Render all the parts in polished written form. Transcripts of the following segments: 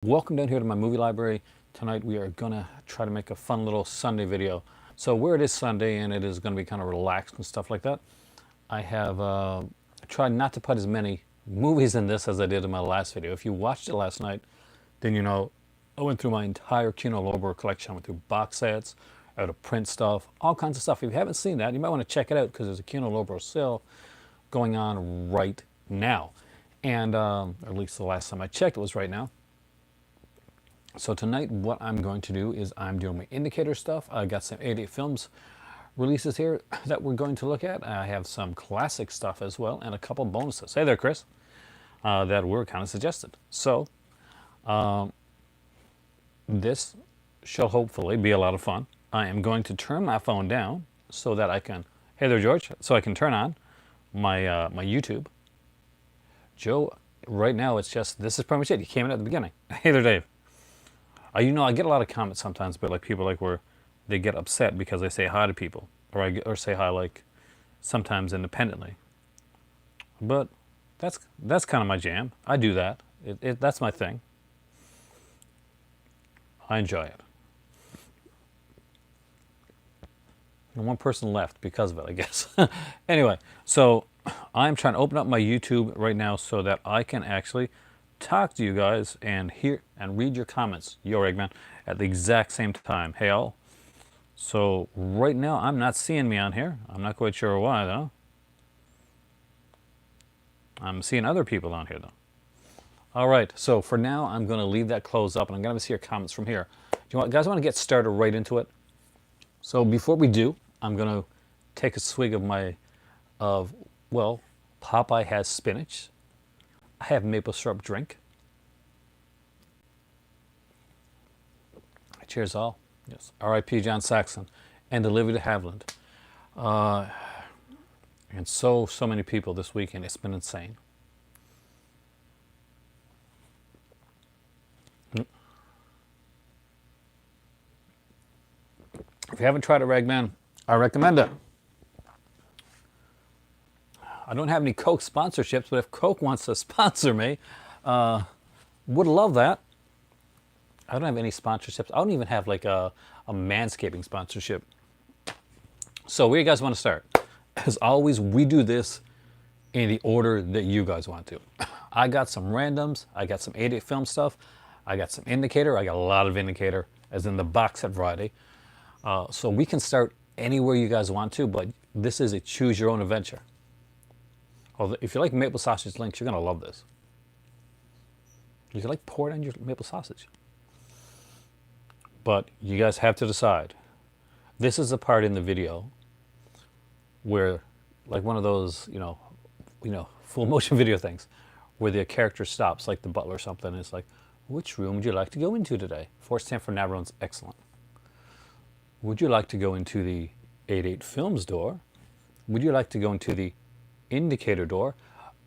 Welcome down here to my movie library. Tonight we are gonna try to make a fun little Sunday video. So where it is Sunday and it is gonna be kind of relaxed and stuff like that, I have tried not to put as many movies in this as I did in my last video. If you watched it last night, then you know I went through my entire Kino Lorber collection. I went through box sets, out of print stuff, all kinds of stuff. If you haven't seen that, you might want to check it out because there's a Kino Lorber sale going on right now. And or at least the last time I checked it was right now. So tonight what I'm going to do is I'm doing my indicator stuff. I got some 88 Films releases here that we're going to look at. I have some classic stuff as well and a couple bonuses. Hey there, Chris, that were kind of suggested. So this shall hopefully be a lot of fun. I am going to turn my phone down so that I can, hey there, George, so I can turn on my my YouTube. Joe, right now it's just, this is pretty much it. You came in at the beginning. Hey there, Dave. You know, I get a lot of comments sometimes, but like people like where they get upset because I say hi to people, or say hi like sometimes independently. But that's kind of my jam. I do that. That's my thing. I enjoy it. And one person left because of it, I guess. Anyway, so I'm trying to open up my YouTube right now so that I can actually talk to you guys and hear and read your comments, yo Eggman, at the exact same time. Hey all. So right now I'm not seeing me on here. I'm not quite sure why though. I'm seeing other people on here though. All right, so for now I'm going to leave that closed up and I'm going to see your comments from here. Do you guys want to get started right into it? So before we do, I'm going to take a swig of my, well, Popeye has spinach. I have maple syrup drink. Cheers all. Yes. R.I.P. John Saxon and Olivia de Havilland. And so many people this weekend. It's been insane. If you haven't tried it, Ragman, I recommend it. I don't have any Coke sponsorships, but if Coke wants to sponsor me, would love that. I don't have any sponsorships. I don't even have like a manscaping sponsorship. So where you guys want to start? As always, we do this in the order that you guys want to. I got some randoms. I got some 88 film stuff. I got some indicator. I got a lot of indicator, as in the box set variety. So we can start anywhere you guys want to, but this is a choose your own adventure. Although if you like maple sausage links, you're going to love this. You can like pour it on your maple sausage. But you guys have to decide. This is the part in the video where, like one of those, you know, full motion video things, where the character stops, like the butler or something, and it's like, which room would you like to go into today? Force Stanford Navarrone's excellent. Would you like to go into the 88 Films door? Would you like to go into the indicator door?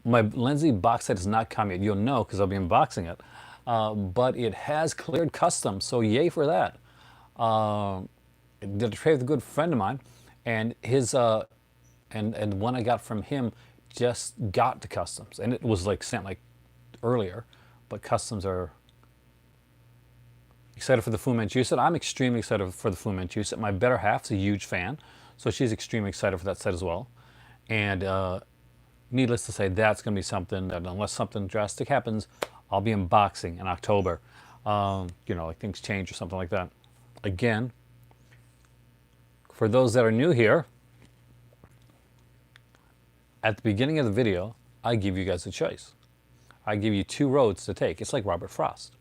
My Lenzi box set has not come yet. You'll know because I'll be unboxing it. But it has cleared customs, so yay for that. Did a trade with a good friend of mine, and his and one I got from him just got to customs, and it was like sent like earlier, but customs are excited for the Fu Manchu set. I'm extremely excited for the Fu Manchu set. My better half's a huge fan, so she's extremely excited for that set as well. And needless to say, that's going to be something that, unless something drastic happens, I'll be unboxing in October. You know, like things change or something like that. Again, for those that are new here, at the beginning of the video, I give you guys a choice. I give you two roads to take. It's like Robert Frost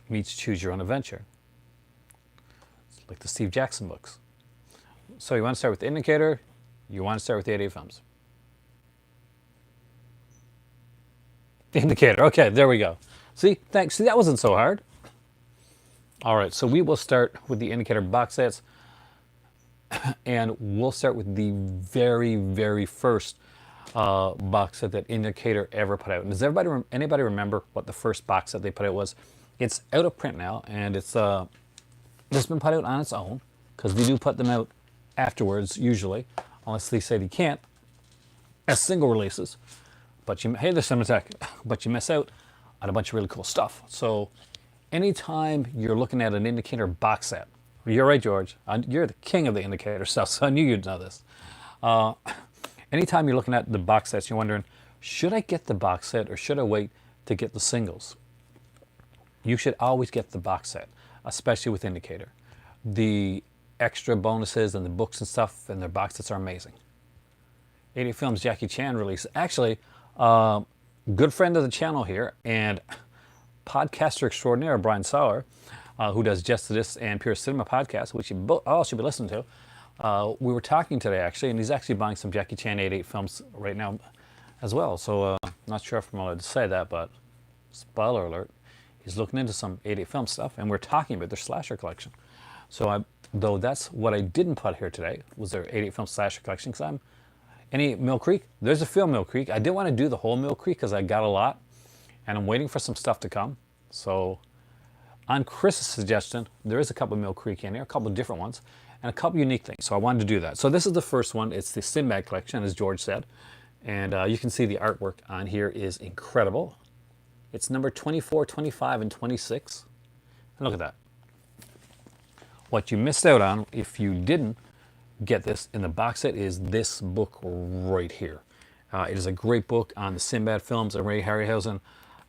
meets Choose Your Own Adventure. It's like the Steve Jackson books. So you want to start with the indicator, you want to start with the 88 Films. The indicator, okay, there we go. See, thanks, see that wasn't so hard. All right, so we will start with the indicator box sets, and we'll start with the very first box set that Indicator ever put out. And does anybody remember what the first box set they put out was? It's out of print now, and it's been put out on its own, because we do put them out afterwards usually, unless they say they can't, as single releases. But you, hey, there's Cinematech, but you miss out on a bunch of really cool stuff. So anytime you're looking at an indicator box set, you're right, George, you're the king of the indicator stuff, so I knew you'd know this. Anytime you're looking at the box sets, you're wondering, should I get the box set or should I wait to get the singles? You should always get the box set, especially with indicator. The extra bonuses and the books and stuff and their box sets are amazing. 88 Films Jackie Chan release. Actually, good friend of the channel here and podcaster extraordinaire Brian Sauer, who does Just This and Pure Cinema podcast, which you all should be listening to. We were talking today actually, and he's actually buying some Jackie Chan 88 films right now as well. So I'm not sure if I'm allowed to say that, but spoiler alert, he's looking into some 88 film stuff, and we're talking about their slasher collection. So though that's what I didn't put here today, was their 88 film slasher collection, because any Mill Creek, there's a film Mill Creek. I didn't want to do the whole Mill Creek because I got a lot, and I'm waiting for some stuff to come. So on Chris's suggestion, there is a couple of Mill Creek in here, a couple of different ones, and a couple unique things. So I wanted to do that. So this is the first one. It's the Sinbad collection, as George said. And you can see the artwork on here is incredible. It's number 24, 25, and 26. And look at that. What you missed out on, if you didn't get this in the box set, is this book right here. It is a great book on the Sinbad films and Ray Harryhausen.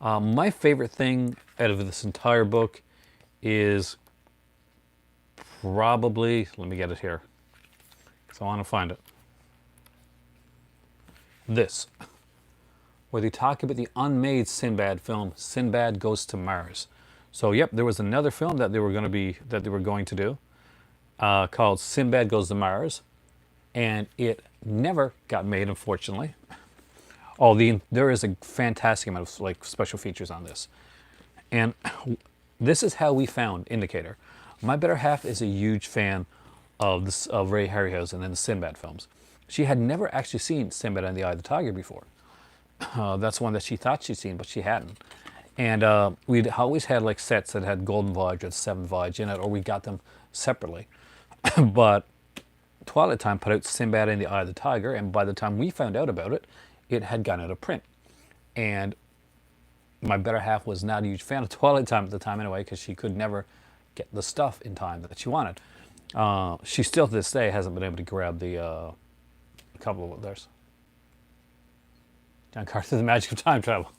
My favorite thing out of this entire book is probably, let me get it here, because I want to find it. This, where they talk about the unmade Sinbad film, Sinbad Goes to Mars. So yep, there was another film that they were going to do called Sinbad Goes to Mars, and it never got made, unfortunately. Oh, there is a fantastic amount of like special features on this, and this is how we found Indicator. My better half is a huge fan of Ray Harryhausen and the Sinbad films. She had never actually seen Sinbad and the Eye of the Tiger before. That's one that she thought she'd seen, but she hadn't. And we'd always had like sets that had Golden Voyage or Seventh Voyage in it, or we got them separately. But Twilight Time put out Sinbad and the Eye of the Tiger, and by the time we found out about it, it had gone out of print. And my better half was not a huge fan of Twilight Time at the time anyway, because she could never get the stuff in time that she wanted. She still to this day hasn't been able to grab the couple of theirs. John Carter, The Magic of Time Travel.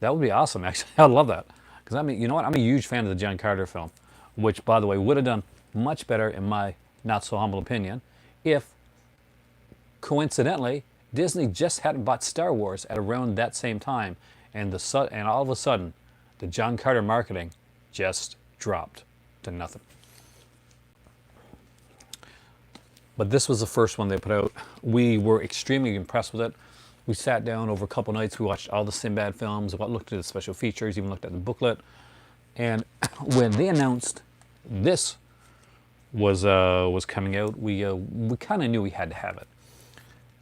That would be awesome, actually. I'd love that. Because I mean, you know what? I'm a huge fan of the John Carter film, which, by the way, would have done much better, in my not so humble opinion, if, coincidentally, Disney just hadn't bought Star Wars at around that same time, and all of a sudden, the John Carter marketing just dropped to nothing. But this was the first one they put out. We were extremely impressed with it. We sat down over a couple nights. We watched all the Sinbad films, looked at the special features, even looked at the booklet. And when they announced this was coming out, we kind of knew we had to have it.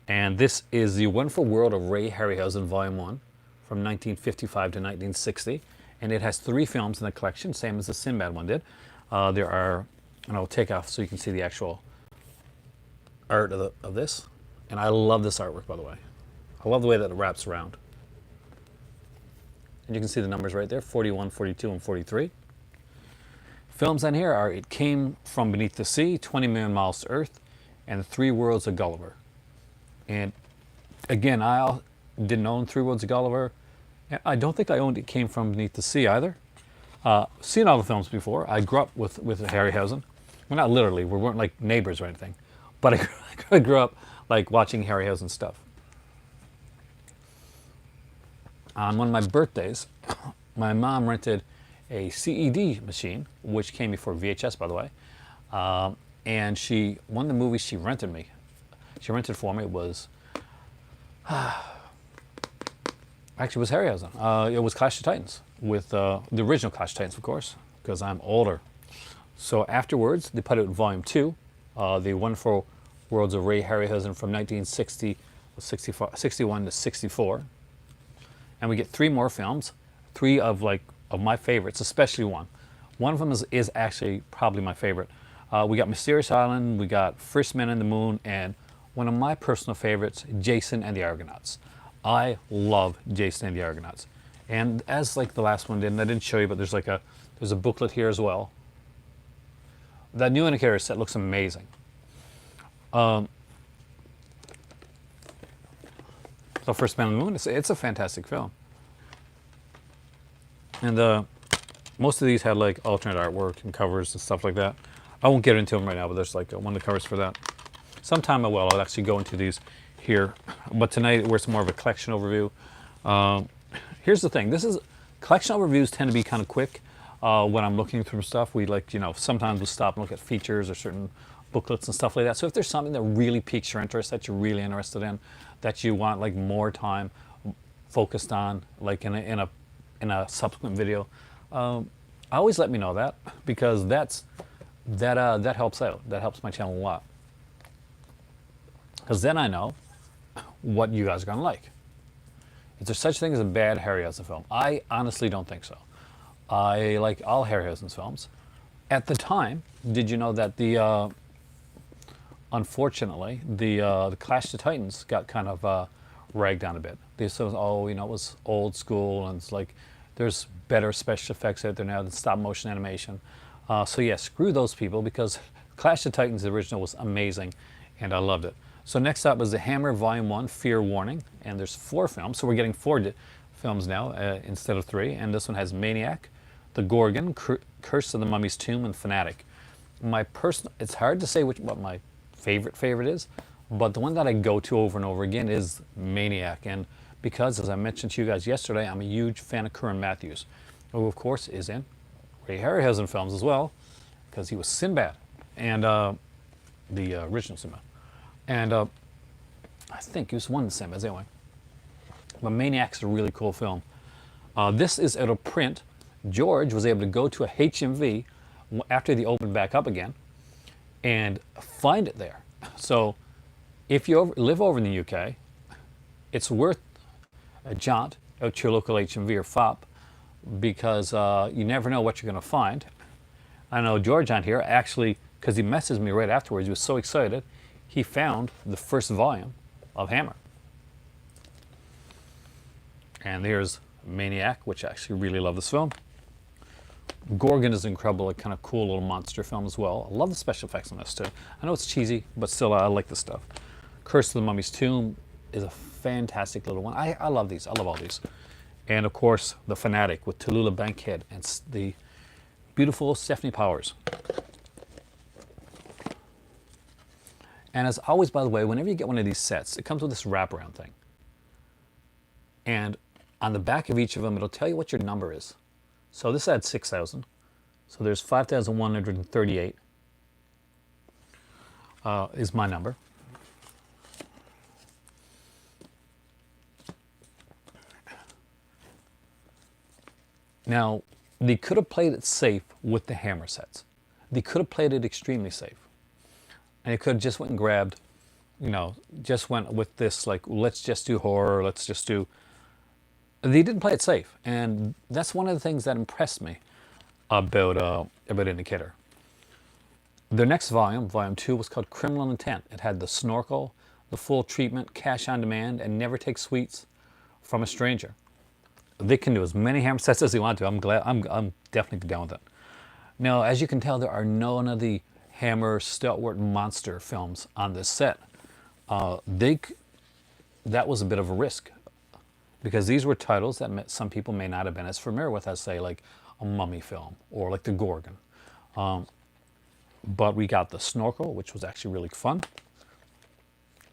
And this is The Wonderful World of Ray Harryhausen, Volume 1, from 1955 to 1960. And it has 3 films in the collection, same as the Sinbad one did. There are, and I'll take off so you can see the actual art of this. And I love this artwork, by the way. I love the way that it wraps around. And you can see the numbers right there, 41, 42, and 43. Films on here are It Came From Beneath the Sea, 20 Million Miles to Earth, and The 3 Worlds of Gulliver. And again, I didn't own 3 Worlds of Gulliver. And I don't think I owned It Came From Beneath the Sea either. Seen all the films before. I grew up with Harryhausen. Well, not literally, we weren't like neighbors or anything. But I grew up like watching Harryhausen stuff. On one of my birthdays, my mom rented a CED machine, which came before VHS, by the way. And one of the movies she rented for me was, actually it was Harryhausen. It was Clash of Titans, with the original Clash of Titans, of course, because I'm older. So afterwards, they put out Volume 2, The Wonderful Worlds of Ray Harryhausen from 1961 to 64. And we get 3 more films, 3 of my favorites, especially one. One of them is actually probably my favorite. We got Mysterious Island, we got First Man in the Moon, and one of my personal favorites, Jason and the Argonauts. I love Jason and the Argonauts. And as like the last one did, and I didn't show you, but there's a booklet here as well. That new indicator set looks amazing. So First Man on the Moon, it's a fantastic film. And most of these had like alternate artwork and covers and stuff like that. I won't get into them right now, but there's like one of the covers for that. Sometime I'll actually go into these here. But tonight we're more of a collection overview. Here's the thing. Collection overviews tend to be kind of quick when I'm looking through stuff. We like, sometimes we'll stop and look at features or certain booklets and stuff like that. So if there's something that really piques your interest, that you're really interested in, that you want like more time focused on, like in a subsequent video, always let me know that, because that helps out. That helps my channel a lot. Because then I know what you guys are going to like. Is there such thing as a bad Harryhausen film? I honestly don't think so. I like all Harryhausen's films. At the time, did you know that unfortunately, the Clash of the Titans got kind of ragged on a bit. They said, oh, it was old school, and it's like there's better special effects out there now than stop motion animation. So yeah, screw those people, because Clash of the Titans, the original, was amazing, and I loved it. So next up is the Hammer Volume 1, Fear Warning, and there's 4 films, so we're getting 4 films now instead of 3, and this one has Maniac, The Gorgon, Curse of the Mummy's Tomb, and Fanatic. It's hard to say what my favorite is, but the one that I go to over and over again is Maniac, and because, as I mentioned to you guys yesterday, I'm a huge fan of Curran Matthews, who of course is in Ray Harryhausen films as well, because he was Sinbad, and the original Sinbad. And I think he was one of the Sinbads anyway. But Maniac's a really cool film. This is out of print. George was able to go to a HMV after they opened back up again and find it there. So if you live over in the UK, it's worth a jaunt out to your local HMV or FOP, because you never know what you're going to find. I know George on here actually, because he messaged me right afterwards, he was so excited, he found the first volume of Hammer. And here's Maniac, which I actually really love this film. Gorgon is incredible, a kind of cool little monster film as well. I love the special effects on this too. I know it's cheesy, but still I like this stuff. Curse of the Mummy's Tomb is a fantastic little one. I love these. I love all these. And of course, The Fanatic with Tallulah Bankhead and the beautiful Stephanie Powers. And as always, by the way, whenever you get one of these sets, it comes with this wraparound thing. And on the back of each of them, it'll tell you what your number is. So this had 6,000. So there's 5,138 is my number. Now, they could have played it safe with the Hammer sets. They could have played it extremely safe. And they could have just went and grabbed, just went with this, like, let's just do horror, let's just do... They didn't play it safe. And that's one of the things that impressed me about Indicator. Their next volume, Volume 2, was called Criminal Intent. It had the snorkel, the full treatment, cash on demand, and never take sweets from a stranger. They can do as many Hammer sets as they want to. I'm definitely down with it. Now, as you can tell, there are none of the Hammer stalwart monster films on this set. That was a bit of a risk, because these were titles that some people may not have been as familiar with as, say, like a Mummy film or like the Gorgon. But we got the Snorkel, which was actually really fun.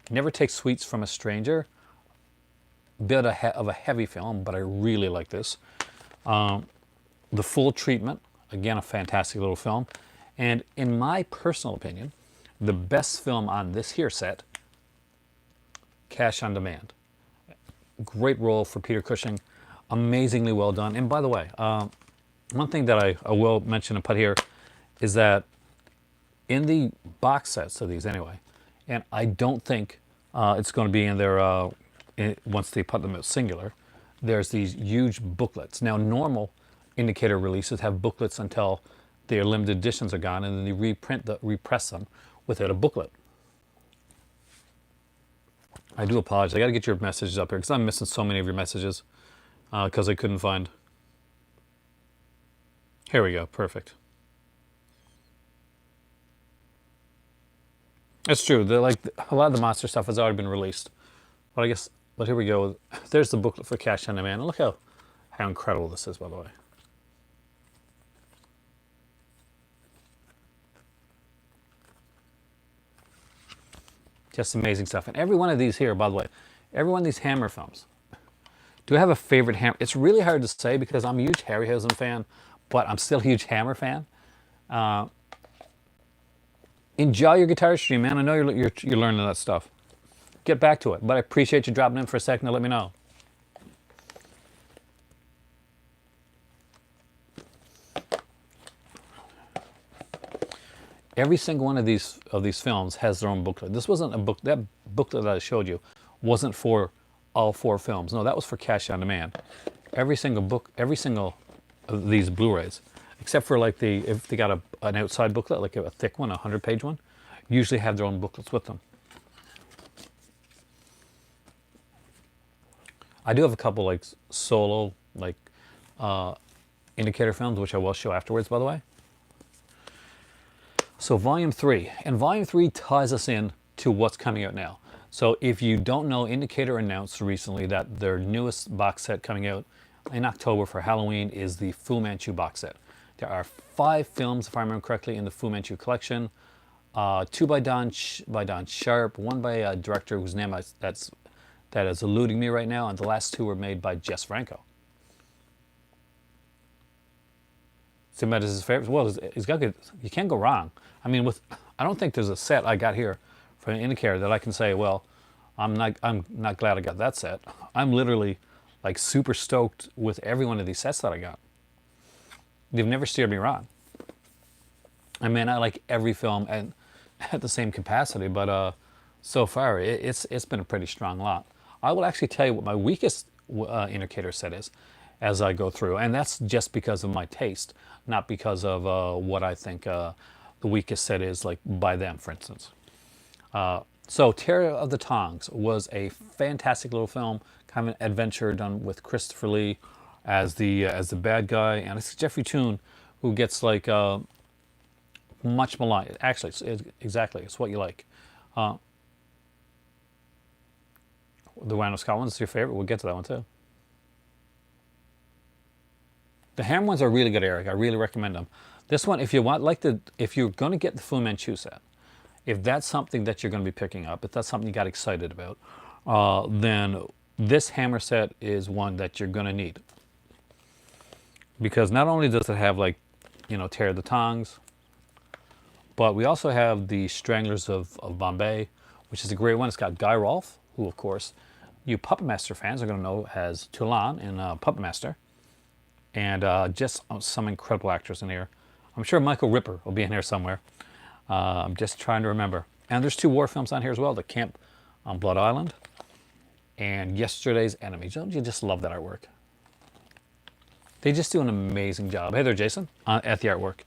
Never Take Sweets from a Stranger. Bit of a heavy film, but I really like this. The Full Treatment, again, a fantastic little film. And in my personal opinion, the best film on this here set, Cash on Demand. Great role for Peter Cushing, amazingly well done. And by the way, one thing that I will mention and put here is that in the box sets of these anyway, and I don't think it's going to be in there once they put them as singular, there's these huge booklets. Now, normal Indicator releases have booklets until their limited editions are gone, and then they repress them without a booklet. I do apologize. I got to get your messages up here because I'm missing so many of your messages. because I couldn't find. Here we go. Perfect. It's true. Like a lot of the monster stuff has already been released, but I guess. But here we go. There's the booklet for Cash on Demand. And look how incredible this is, by the way. Just amazing stuff. And every one of these here, by the way, every one of these Hammer films. Do I have a favorite Hammer? It's really hard to say because I'm a huge Harryhausen fan, but I'm still a huge Hammer fan. Enjoy your guitar stream, man. I know you're learning that stuff. Get back to it. But I appreciate you dropping in for a second to let me know. Every single one of these films has their own booklet. This wasn't a book. That booklet that I showed you wasn't for all 4 films. No, that was for Cash on Demand. Every single of these Blu-rays, except for like if they got an outside booklet, like a thick one, a 100-page one, usually have their own booklets with them. I do have a couple like solo like indicator films, which I will show afterwards, by the way. So Volume 3, and Volume 3 ties us in to what's coming out now. So if you don't know, Indicator announced recently that their newest box set coming out in October for Halloween is the Fu Manchu box set. There are 5 films, if I remember correctly, in the Fu Manchu collection. 2 by Don Sharp, 1 by a director whose name that is eluding me right now, and the last 2 were made by Jess Franco. Cement is his favorite. Well, he's got good. You can't go wrong. I mean, I don't think there's a set I got here for an indicator that I can say, well, I'm not glad I got that set. I'm literally like super stoked with every one of these sets that I got. They've never steered me wrong. I mean, I like every film at the same capacity, but so far it's been a pretty strong lot. I will actually tell you what my weakest indicator set is as I go through, and that's just because of my taste, not because of what I think the weakest set is, like by them, for instance. So Terror of the Tongs was a fantastic little film, kind of an adventure done with Christopher Lee as the bad guy, and it's Jeffrey Toone who gets like much maligned. Actually, exactly, it's what you like. The One of Scotland is your favorite. We'll get to that one too. The Hammer ones are really good, Eric. I really recommend them. This one, if you want, if you're going to get the Fu Manchu set, if that's something that you're going to be picking up, if that's something you got excited about, then this Hammer set is one that you're going to need. Because not only does it have like, Terror of the Tongs, but we also have the Stranglers of Bombay, which is a great one. It's got Guy Rolfe, who of course you Puppet Master fans are going to know as Toulon in Puppet Master. And just some incredible actors in here. I'm sure Michael Ripper will be in here somewhere. I'm just trying to remember. And there's 2 war films on here as well, The Camp on Blood Island and Yesterday's Enemy. Don't you just love that artwork? They just do an amazing job. Hey there, Jason, at the artwork.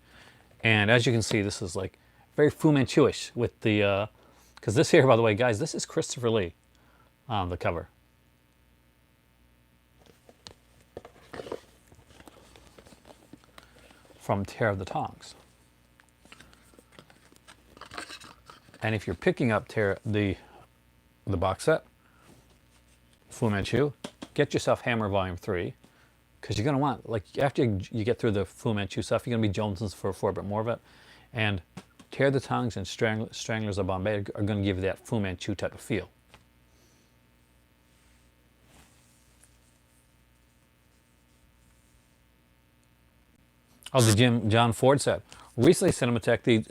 And as you can see, this is like very Fu Manchu-ish with the, because this here, by the way, guys, this is Christopher Lee on the cover. From Terror of the Tongs. And if you're picking up the box set, Fu Manchu, get yourself Hammer Volume 3, because you're going to want, like, after you get through the Fu Manchu stuff, you're going to be jonesing for a bit more of it. And Terror of the Tongs and Stranglers of Bombay are going to give you that Fu Manchu type of feel. Oh, the John Ford set. Recently, Cinematheque,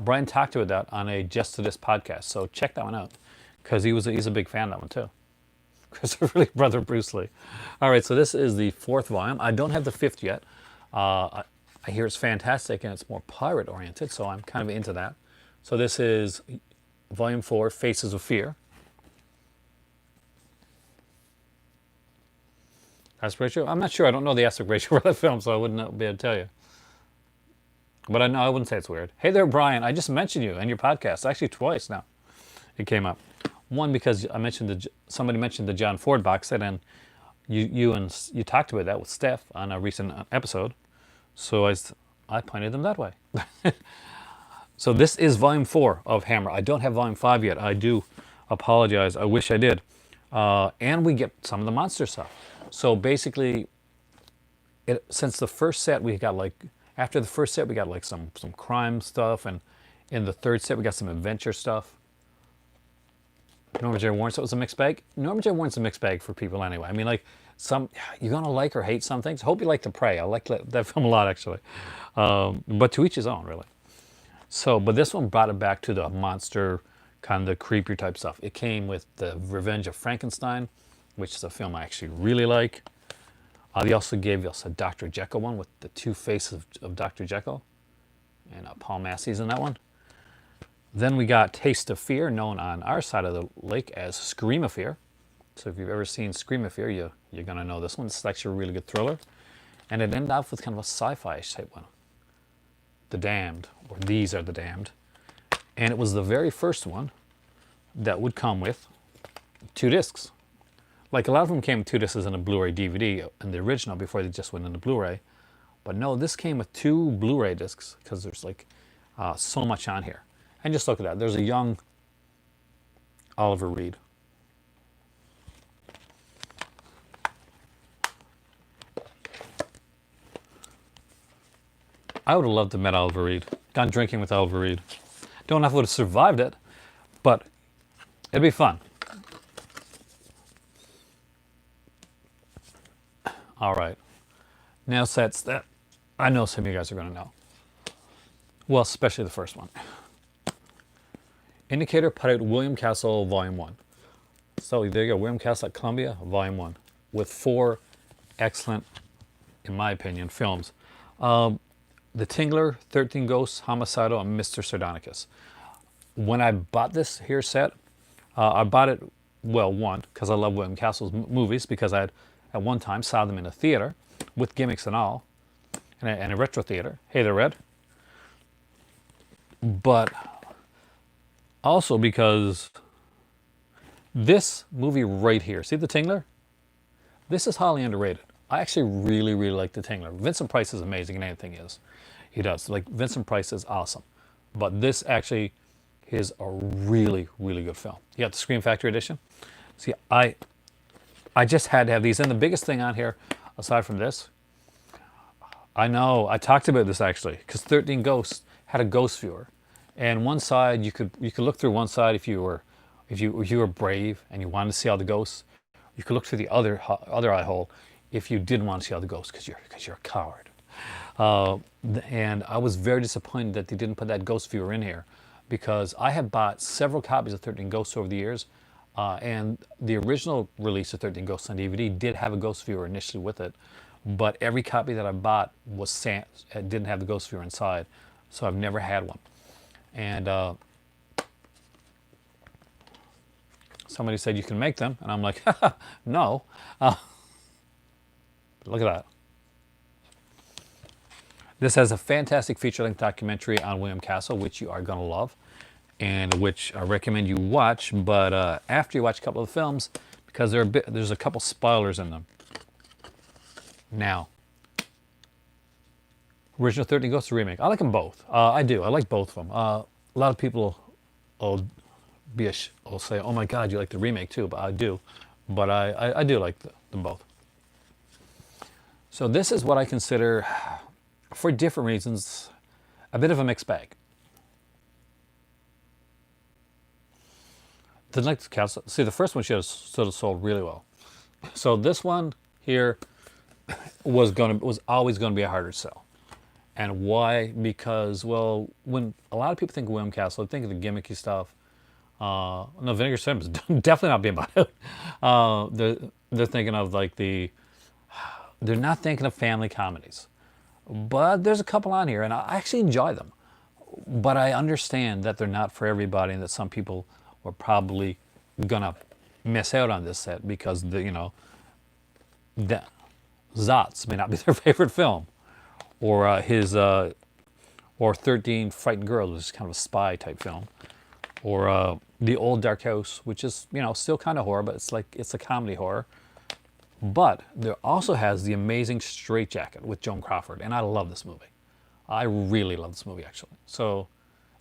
Brian talked about that on a Just to This podcast, so check that one out, because he's a big fan of that one too. Christopher Lee, brother Bruce Lee. All right, so this is the 4th volume. I don't have the 5th yet. I hear it's fantastic and it's more pirate oriented, so I'm kind of into that. So this is Volume 4, Faces of Fear. Aspect ratio? I'm not sure. I don't know the aspect ratio for that film, so I wouldn't be able to tell you. But I know I wouldn't say it's weird. Hey there, Brian. I just mentioned you in your podcast. Actually, twice now. It came up. One, because somebody mentioned the John Ford box set, and You talked about that with Steph on a recent episode, so I pointed them that way. So this is volume 4 of Hammer. I don't have volume 5 yet. I do apologize. I wish I did. And we get some of the monster stuff. So basically, since the first set we got like, after the first set we got like some crime stuff, and in the third set we got some adventure stuff. Norma J. Warren, so it was a mixed bag. Norma J. Warren's a mixed bag for people anyway. I mean, like, you're gonna like or hate some things. Hope you like To Prey. I like that film a lot, actually. But to each his own, really. So, but this one brought it back to the monster, kind of the creepier type stuff. It came with The Revenge of Frankenstein, which is a film I actually really like. They also gave us a Dr. Jekyll one with the two faces of Dr. Jekyll. And Paul Massey's in that one. Then we got Taste of Fear, known on our side of the lake as Scream of Fear. So if you've ever seen Scream of Fear, you're going to know this one. It's actually a really good thriller. And it ended up with kind of a sci-fi type one. The Damned, or These Are the Damned. And it was the very first one that would come with 2 discs. Like, a lot of them came with 2 discs in a Blu-ray DVD in the original before they just went into Blu-ray. But no, this came with 2 Blu-ray discs because there's like so much on here. And just look at that. There's a young Oliver Reed. I would have loved to have met Oliver Reed. Gone drinking with Oliver Reed. Don't know if I would have survived it, but it'd be fun. All right. Now sets that I know some of you guys are going to know. Well, especially the first one. Indicator put out William Castle Volume 1. So there you go, William Castle at Columbia, Volume 1. With 4 excellent, in my opinion, films. The Tingler, 13 Ghosts, Homicidal, and Mr. Sardonicus. When I bought this here set, I bought it, well, one, because I love William Castle's movies, because I had, at one time, saw them in a theater, with gimmicks and all, and a retro theater. Hey there, Red. But also because this movie right here, see The Tingler? This is highly underrated. I actually really, really like The Tingler. Vincent Price is amazing in anything he is. He does. Like, Vincent Price is awesome. But this actually is a really, really good film. You got the Scream Factory edition. See, I just had to have these. And the biggest thing on here, aside from this, I know, I talked about this actually, because 13 Ghosts had a ghost viewer. And one side, you could look through one side if you were brave and you wanted to see all the ghosts. You could look through the other eye hole if you didn't want to see all the ghosts, because you're a coward. And I was very disappointed that they didn't put that ghost viewer in here, because I have bought several copies of 13 Ghosts over the years, and the original release of 13 Ghosts on DVD did have a ghost viewer initially with it, but every copy that I bought didn't have the ghost viewer inside, so I've never had one. And somebody said you can make them, and I'm like, no. Look at that. This has a fantastic feature-length documentary on William Castle, which you are going to love, and which I recommend you watch, but after you watch a couple of the films, because there's a couple spoilers in them. Now, original 13 Ghosts remake. I like them both. I do. I like both of them. A lot of people will say, "Oh my God, you like the remake too?" But I do. But I do like them both. So this is what I consider, for different reasons, a bit of a mixed bag. The next Castle. See, the first one should have sold really well. So this one here was always going to be a harder sell. And why? Because, well, when a lot of people think of William Castle, they think of the gimmicky stuff. No, Vinegar Syndrome is definitely not being about it. They're thinking of like they're not thinking of family comedies. But there's a couple on here, and I actually enjoy them. But I understand that they're not for everybody, and that some people are probably gonna miss out on this set because the Zotz may not be their favorite film, or or 13 Frightened Girls, which is kind of a spy type film, or The Old Dark House, which is still kind of horror, but it's a comedy horror. But there also has The Amazing Straitjacket with Joan Crawford, and I love this movie. I really love this movie actually. So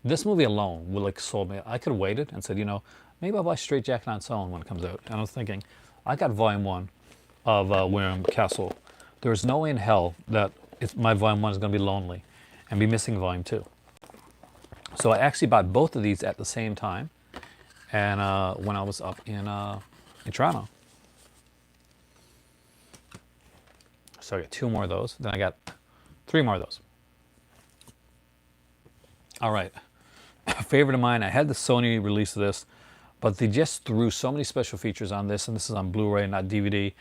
this movie alone would like sold me. I could have waited and said, you know, maybe I'll buy Straitjacket on its own when it comes out. And I was thinking, I got volume one of William Castle. There's no way in hell that my volume one is going to be lonely and be missing volume two. So I actually bought both of these at the same time, and when I was up in Toronto. So I got 2 more of those. Then I got 3 more of those. All right. Favorite of mine, I had the Sony release of this, but they just threw so many special features on this, and this is on Blu-ray, not DVD.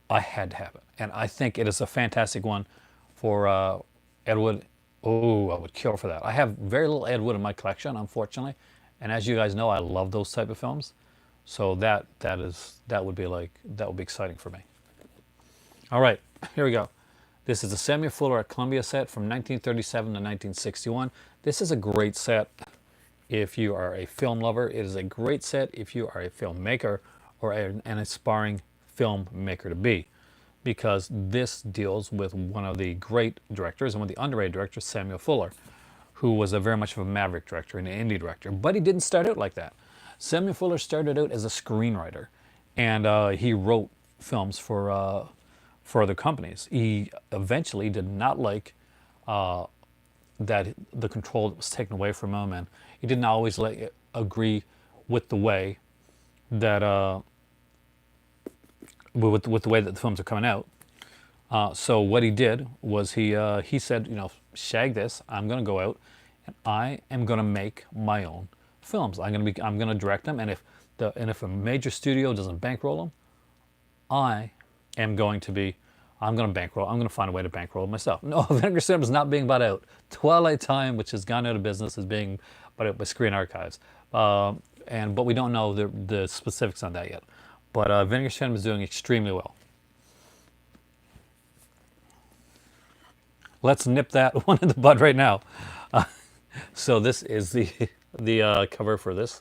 I had to have it. And I think it is a fantastic one for Ed Wood. Oh, I would kill for that. I have very little Ed Wood in my collection, unfortunately. And as you guys know, I love those type of films. So that would be exciting for me. All right, here we go. This is the Samuel Fuller at Columbia set from 1937 to 1961. This is a great set if you are a film lover. It is a great set if you are a filmmaker or an aspiring filmmaker to be, because this deals with one of the great directors and one of the underrated directors, Samuel Fuller, who was very much of a maverick director and an indie director. But he didn't start out like that. Samuel Fuller started out as a screenwriter, and he wrote films for other companies. He eventually did not like that the control that was taken away from him, and he didn't always agree with the way that with the way that the films are coming out. So what he did was he said, you know, shag this. I'm going to go out and I am going to make my own films. I'm going to direct them, and if a major studio doesn't bankroll them, I'm going to bankroll. I'm going to find a way to bankroll it myself. No, Vinegar Syndrome is not being bought out. Twilight Time, which has gone out of business, is being bought out by Screen Archives. But we don't know the specifics on that yet. But Vinegar Syndrome is doing extremely well. Let's nip that one in the bud right now. So this is the cover for this,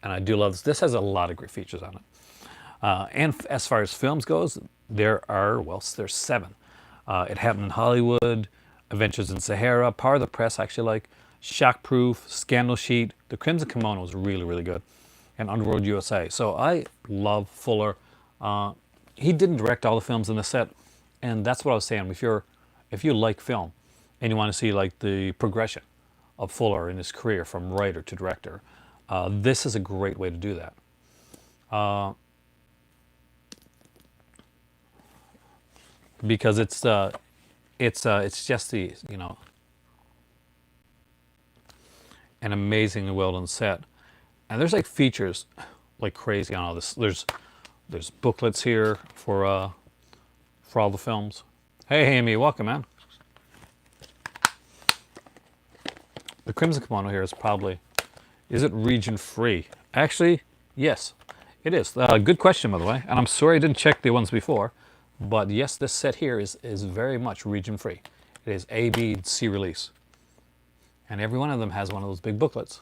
and I do love this. This has a lot of great features on it. And as far as films goes, there's 7. It Happened in Hollywood, Adventures in Sahara, Power of the Press, actually like, Shockproof, Scandal Sheet. The Crimson Kimono was really, really good, and Underworld USA. So I love Fuller. He didn't direct all the films in the set, and that's what I was saying. If you like film and you want to see like the progression of Fuller in his career from writer to director, this is a great way to do that. Because it's just the, you know, an amazingly well done set, and there's like features like crazy on all this. There's booklets here for all the films. Hey Amy, welcome, man. The Crimson Kimono here is it region free? Actually, yes, it is. Good question, by the way, and I'm sorry I didn't check the ones before. But yes, this set here is very much region free. It is A, B, C release. And every one of them has one of those big booklets.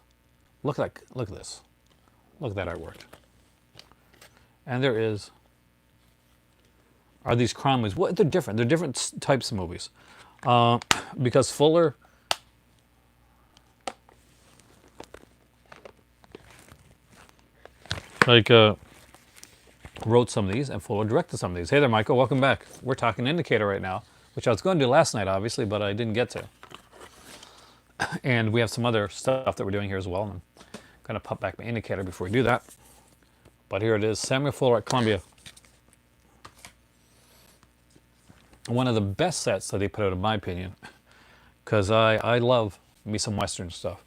Look at this. Look at that artwork. And are these crime movies? Well, they're different. They're different types of movies. Because Fuller, wrote some of these, and Fuller directed some of these. Hey there, Michael. Welcome back. We're talking Indicator right now, which I was going to do last night, obviously, but I didn't get to. And we have some other stuff that we're doing here as well. And I'm going to pop back my Indicator before we do that. But here it is, Samuel Fuller at Columbia. One of the best sets that they put out, in my opinion, because I love me some Western stuff.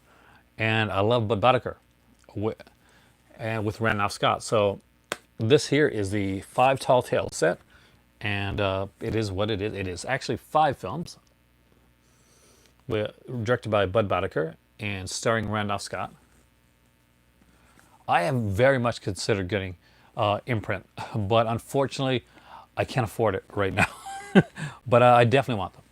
And I love Bud Boddicker and with Randolph Scott. So this here is the 5 Tall Tales set, and it is what it is. It is actually 5 films, directed by Bud Boddicker and starring Randolph Scott. I have very much considered getting imprint, but unfortunately, I can't afford it right now. But I definitely want them.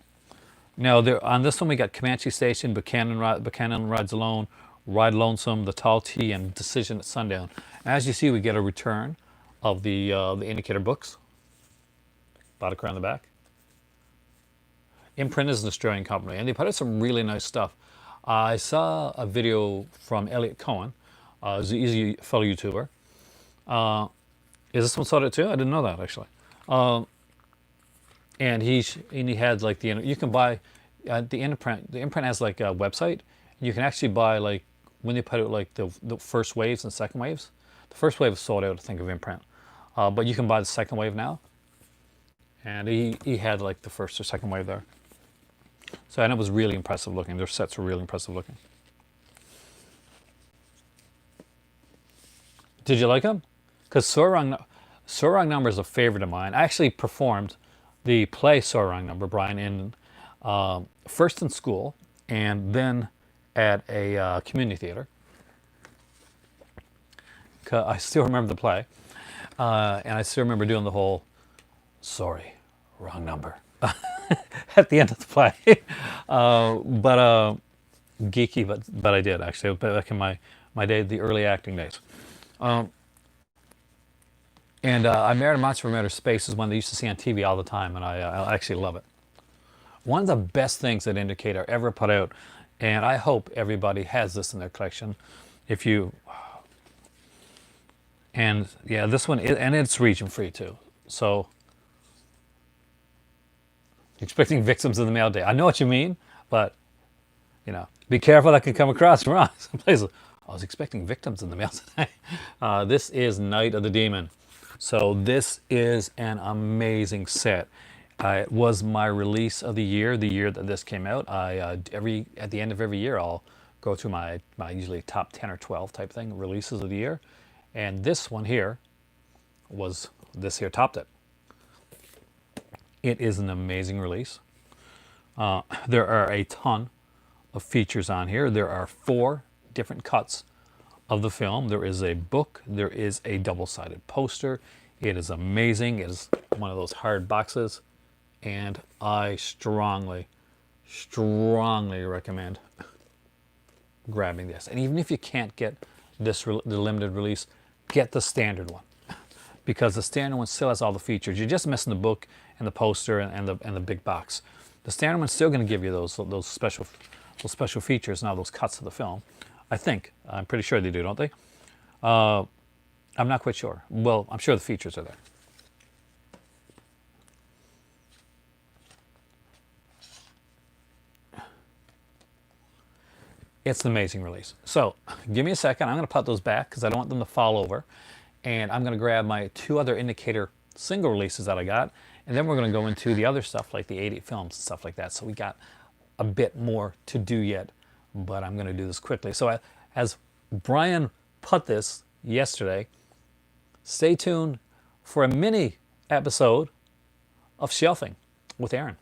Now, on this one, we got Comanche Station, Buchanan Rides Alone, Ride Lonesome, The Tall T, and Decision at Sundown. As you see, we get a return of the Indicator books. Boddicker on the back. Imprint is an Australian company, and they put out some really nice stuff. I saw a video from Elliot Cohen. He's a fellow YouTuber. Is this one sold out too? I didn't know that actually. And he had like you can buy the imprint. The imprint has like a website. You can actually buy like when they put out like the first waves and second waves. The first wave is sold out, I think, of imprint, but you can buy the second wave now. And he had like the first or second wave there. So, and it was really impressive looking. Their sets were really impressive looking. Did you like them? Because Sorang Number is a favorite of mine. I actually performed the play Sorang Number, Brian, in first in school and then at a community theater. I still remember the play, and I still remember doing the whole "sorry, wrong number" at the end of the play. Geeky, but I did actually back in my day, the early acting days. And I Married a Monster from Outer Space is one they used to see on TV all the time, and I actually love it. One of the best things that Indicator ever put out, and I hope everybody has this in their collection. If you, and yeah, this one, and it's region free too. So, expecting victims in the mail day. I know what you mean, but you know, be careful, that can come across wrong. Some places, I was expecting victims in the mail today. This is Night of the Demon. So this is an amazing set. It was my release of the year that this came out. At the end of every year, I'll go through my usually top 10 or 12 type thing, releases of the year. And this one here topped it. It is an amazing release. There are a ton of features on here. There are 4 different cuts of the film. There is a book. There is a double-sided poster. It is amazing. It is one of those hard boxes, and I strongly recommend grabbing this. And even if you can't get this the limited release, get the standard one, because the standard one still has all the features. You're just missing the book and the poster and the big box. The standard one's still going to give you those special features and all those cuts of the film. I think. I'm pretty sure they do, don't they? I'm not quite sure. Well, I'm sure the features are there. It's an amazing release. So, give me a second. I'm going to put those back because I don't want them to fall over. And I'm going to grab my 2 other Indicator single releases that I got. And then we're going to go into the other stuff like the 88 films and stuff like that. So we got a bit more to do yet, but I'm going to do this quickly. So as Brian put this yesterday, stay tuned for a mini episode of Shelving with Aaron.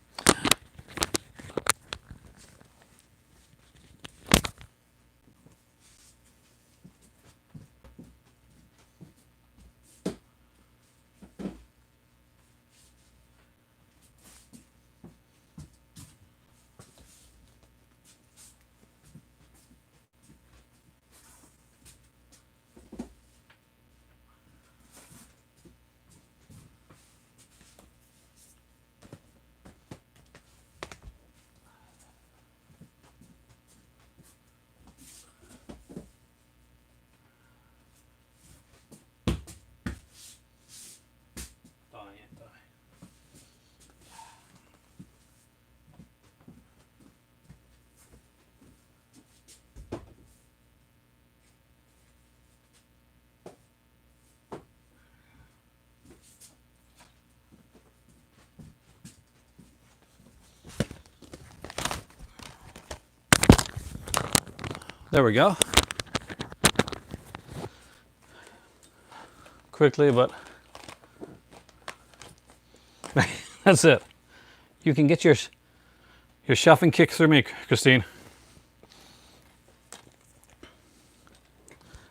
There we go. Quickly, but that's it. You can get your shelving kick through me, Christine.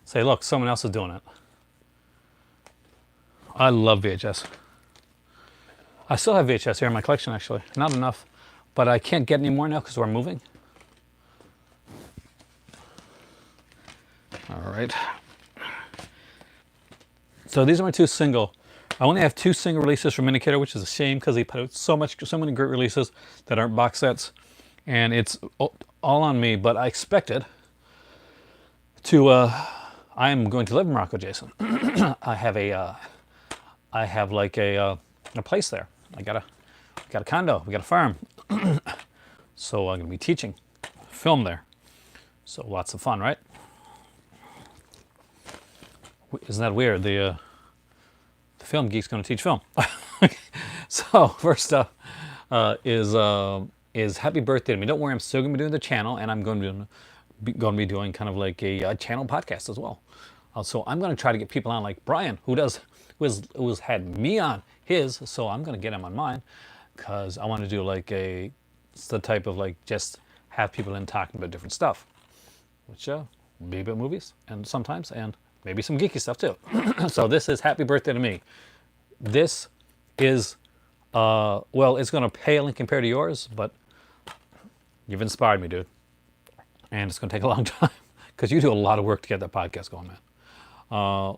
Say, look, someone else is doing it. I love VHS. I still have VHS here in my collection, actually. Not enough, but I can't get any more now because we're moving. All right. So these are my 2 single I only have 2 single releases from Indicator, which is a shame because they put out so many great releases that aren't box sets, and it's all on me. But I expected to. I am going to live in Morocco, Jason. I have like a place there. I got a condo. We got a farm. So I'm going to be teaching film there. So lots of fun, right? Isn't that weird? The film geek's going to teach film. So first up is happy birthday to me. Don't worry, I'm still going to be doing the channel, and I'm going to be doing kind of like a channel podcast as well. So I'm going to try to get people on like Brian, who's had me on his. So I'm going to get him on mine because I want to do like it's the type of like just have people in talking about different stuff, which be about movies and sometimes and maybe some geeky stuff too. So this is happy birthday to me. This is well, it's going to pale in compared to yours, but you've inspired me, dude. And it's going to take a long time because you do a lot of work to get that podcast going, man.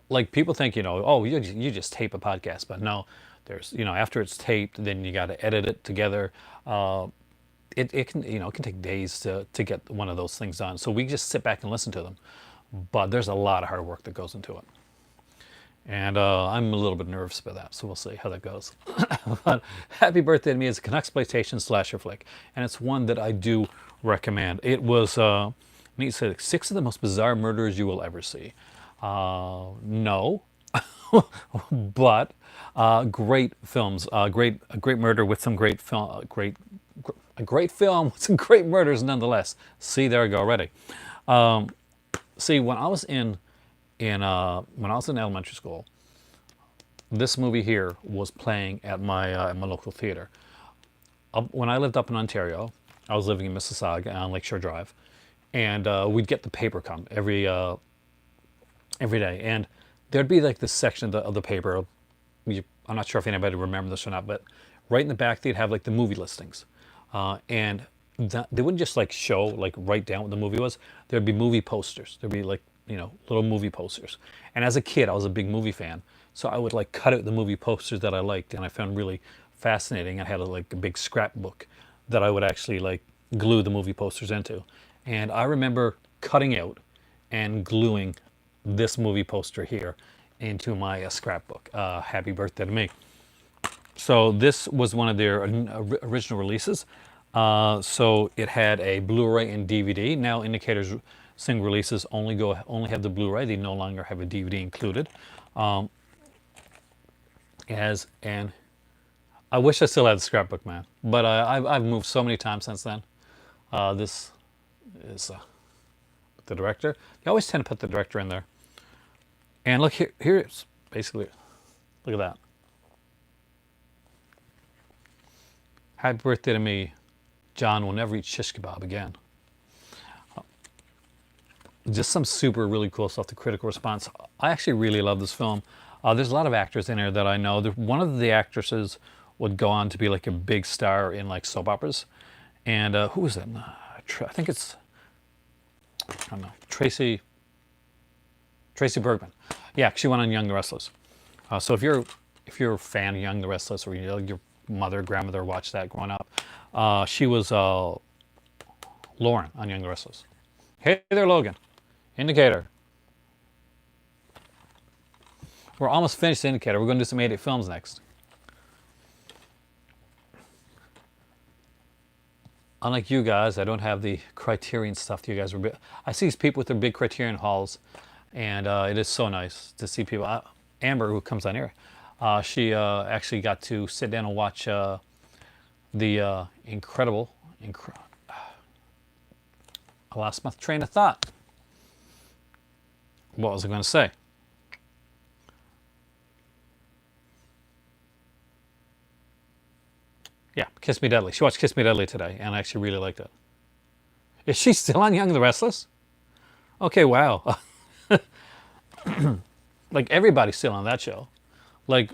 Like people think, oh, you just tape a podcast, but no, there's, after it's taped, then you got to edit it together. It can, it can take days to get one of those things done. So we just sit back and listen to them, but there's a lot of hard work that goes into it. And I'm a little bit nervous about that, so we'll see how that goes. But Happy Birthday to Me is a Canuxploitation slasher flick, and it's one that I do recommend. It was, I need to say, 6 of the most bizarre murders you will ever see. No, but great films, a great murder with some great film, a great film with some great murders nonetheless. See, there I go already. See, when I was in elementary school, this movie here was playing at my local theater. When I lived up in Ontario, I was living in Mississauga on Lakeshore Drive, and we'd get the paper come every day, and there'd be like this section of the paper. I'm not sure if anybody remembers this or not, but right in the back they'd have like the movie listings, and they wouldn't just like show like write down what the movie was. There'd be movie posters. There'd be like little movie posters. And as a kid, I was a big movie fan, so I would like cut out the movie posters that I liked and I found really fascinating. I had like a big scrapbook that I would actually like glue the movie posters into. And I remember cutting out and gluing this movie poster here into my scrapbook. Happy Birthday to Me. So this was one of their original releases. So it had a Blu-ray and DVD. Now Indicator's single releases only have the Blu-ray. They no longer have a DVD included. And I wish I still had the scrapbook, man. But I've moved so many times since then. This is the director. You always tend to put the director in there. And look here it's basically, look at that. Happy Birthday to Me. John will never eat shish kebab again. Just some super really cool stuff. The critical response. I actually really love this film. There's a lot of actors in here that I know. One of the actresses would go on to be like a big star in like soap operas. And who is it? I think it's, I don't know, Tracy Bergman. Yeah, she went on Young the Restless. So if you're a fan of Young the Restless, or your mother, grandmother watched that growing up, she was Lauren on Young the Restless. Hey there, Logan. Indicator. We're almost finished the Indicator. We're going to do some 8 films next. Unlike you guys, I don't have the Criterion stuff that you guys were. I see these people with their big Criterion halls, and it is so nice to see people. Amber, who comes on here, she actually got to sit down and watch the incredible. I lost my train of thought. What was I going to say? Yeah, Kiss Me Deadly. She watched Kiss Me Deadly today, and I actually really liked it. Is she still on Young the Restless? Okay, wow. Like everybody's still on that show. Like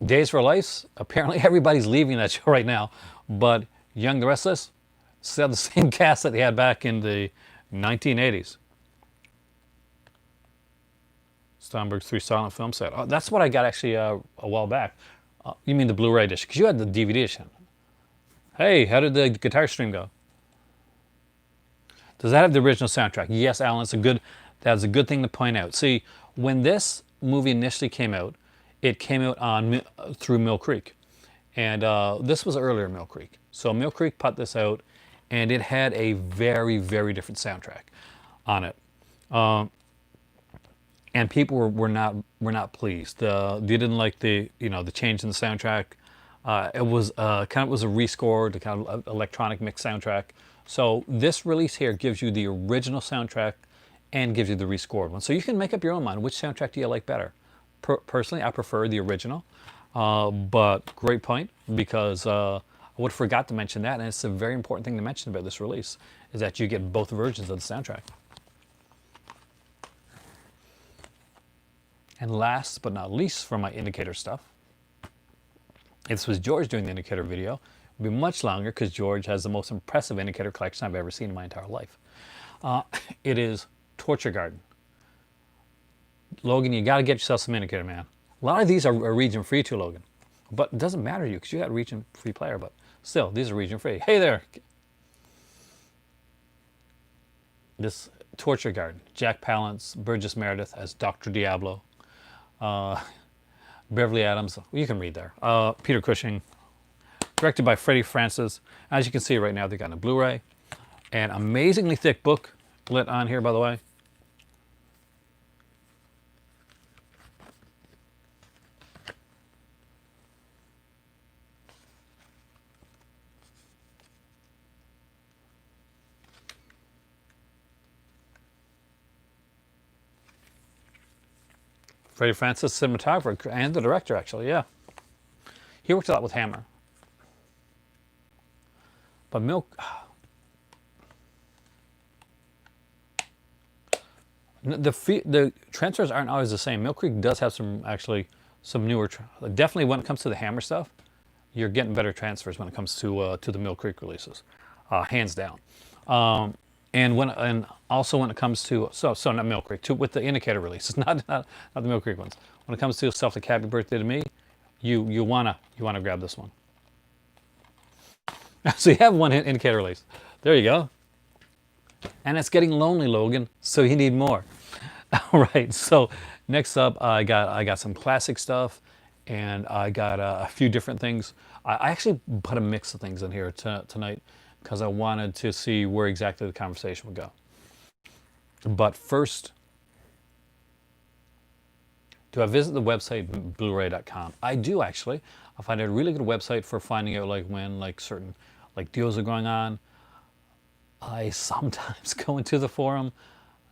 Days for Life, apparently everybody's leaving that show right now. But Young the Restless still have the same cast that they had back in the 1980s. Steinberg's 3 silent film set. Oh, that's what I got actually a while back. You mean the Blu-ray edition? Because you had the DVD edition. Hey, how did the guitar stream go? Does that have the original soundtrack? Yes, Alan. That's a good thing to point out. See, when this movie initially came out, it came out on through Mill Creek, and this was earlier Mill Creek. So Mill Creek put this out, and it had a very, very different soundtrack on it. And people were not pleased. They didn't like the change in the soundtrack. It was kind of was a rescored, the kind of electronic mix soundtrack. So this release here gives you the original soundtrack and gives you the rescored one. So you can make up your own mind. Which soundtrack do you like better? Personally, I prefer the original. But great point, because I would have forgot to mention that, and it's a very important thing to mention about this release, is that you get both versions of the soundtrack. And last but not least for my indicator stuff, this was George doing the indicator video. It'll be much longer because George has the most impressive indicator collection I've ever seen in my entire life. It is Torture Garden. Logan, you got to get yourself some indicator, man. A lot of these are region free too, Logan. But it doesn't matter to you because you got a region free player, but still, these are region free. Hey there. This Torture Garden, Jack Palance, Burgess Meredith as Dr. Diablo. Beverly Adams, you can read there. Peter Cushing, directed by Freddie Francis. As you can see right now, they got a Blu-ray. An amazingly thick book lit on here, by the way. Freddie Francis, cinematographer and the director, actually, yeah. He worked a lot with Hammer. But the transfers aren't always the same. Mill Creek does have some newer, definitely when it comes to the Hammer stuff, you're getting better transfers when it comes to the Mill Creek releases, hands down. And also when it comes to so not Mill Creek, with the indicator releases, not the Mill Creek ones. When it comes to Stuff Like Happy Birthday to Me, you wanna grab this one. So you have one indicator release. There you go. And it's getting lonely, Logan, so you need more. All right. So next up, I got some classic stuff, and I got a few different things. I actually put a mix of things in here tonight, because I wanted to see where exactly the conversation would go. But first, do I visit the website Blu-ray.com? I do, actually. I find it a really good website for finding out when certain deals are going on. I sometimes go into the forum,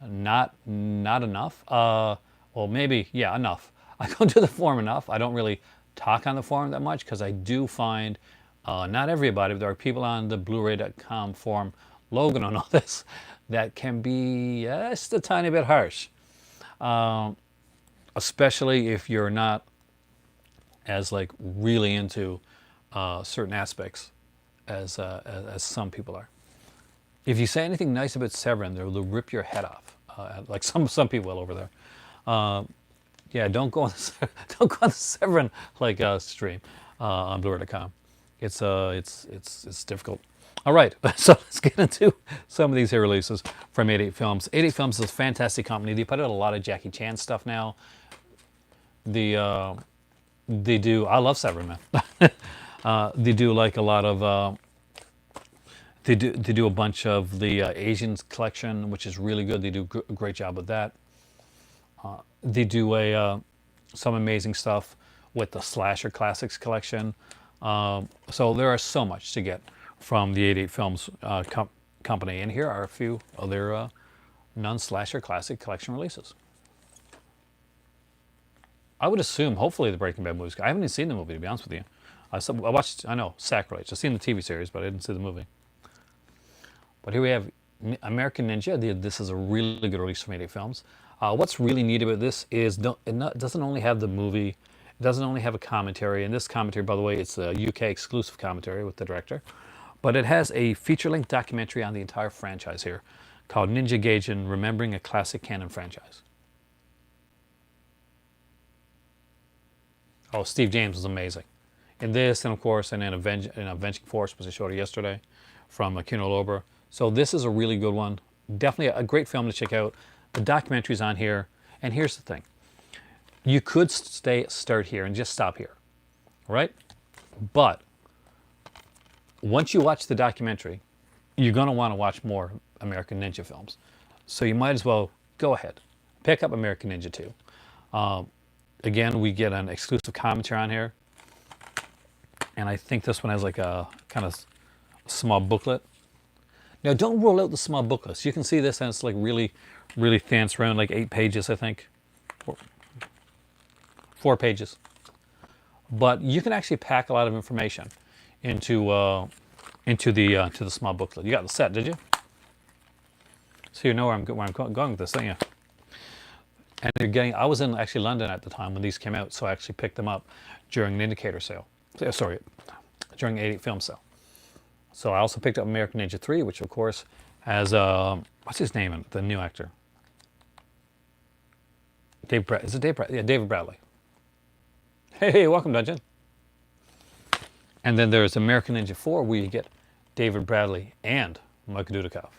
not enough. Well, maybe, yeah, enough. I go into the forum enough. I don't really talk on the forum that much, because I do find not everybody, but there are people on the Blu-ray.com forum, Logan on all this, that can be just a tiny bit harsh. Especially if you're not as really into certain aspects as some people are. If you say anything nice about Severin, they'll rip your head off, like some people over there. Yeah, don't go on the Severin stream on Blu-ray.com. It's difficult. All right, so let's get into some of these here releases from 88 Films. 88 Films is a fantastic company. They put out a lot of Jackie Chan stuff now. They do. I love Severin, man. They do a lot of. They do a bunch of the Asians collection, which is really good. They do a great job with that. They do some amazing stuff with the Slasher Classics collection. So there are so much to get from the 88 Films company. And here are a few of their non-Slasher Classic collection releases. I would assume, hopefully, the Breaking Bad movies. I haven't even seen the movie, to be honest with you. I watched, I know, Sacrilege. I've seen the TV series, but I didn't see the movie. But here we have American Ninja. This is a really good release from 88 Films. What's really neat about this is it doesn't only have the movie, it doesn't only have a commentary. And this commentary, by the way, it's a UK exclusive commentary with the director. But it has a feature-length documentary on the entire franchise here called Ninja Gaiden: Remembering a Classic Canon Franchise. Oh, Steve James was amazing in this, and of course, and in Avenging Force, which I showed you yesterday, from Kino Lorber. So this is a really good one. Definitely a great film to check out. The documentary's on here, and here's the thing: you could start here and just stop here, right? But once you watch the documentary, you're going to want to watch more American Ninja films. So you might as well go ahead, pick up American Ninja 2. Again, we get an exclusive commentary on here. And I think this one has like a kind of small booklet. Now, don't roll out the small booklets. You can see this, and it's like really, really thin. It's around like 8 pages, I think. 4 pages. But you can actually pack a lot of information into the small booklet. You got the set, did you? So you know where I'm going with this, don't you? And you're getting. I was in actually London at the time when these came out, so I actually picked them up during an indicator sale. Sorry, during the 88 film sale. So I also picked up American Ninja 3, which of course has what's his name in it? The new actor. Is it Dave Bradley? Yeah, David Bradley. Hey, welcome, Dungeon. And then there's American Ninja 4, where you get David Bradley and Michael Dudikoff.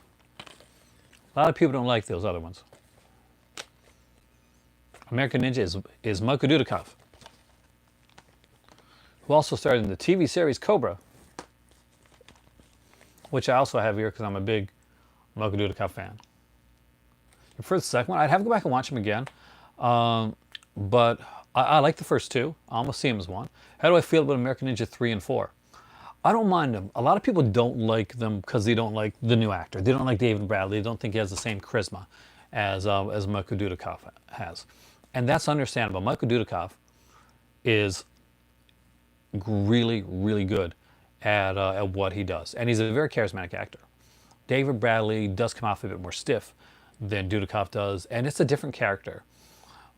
A lot of people don't like those other ones. American Ninja is Michael Dudikoff, who also starred in the TV series Cobra, which I also have here because I'm a big Michael Dudikoff fan. And for the second one, I'd have to go back and watch them again. But I like the first two. I almost see them as one. How do I feel about American Ninja 3 and 4? I don't mind them. A lot of people don't like them because they don't like the new actor. They don't like David Bradley. They don't think he has the same charisma as Michael Dudikoff has. And that's understandable. Michael Dudikoff is really, really good at what he does. And he's a very charismatic actor. David Bradley does come off a bit more stiff than Dudikoff does, and it's a different character.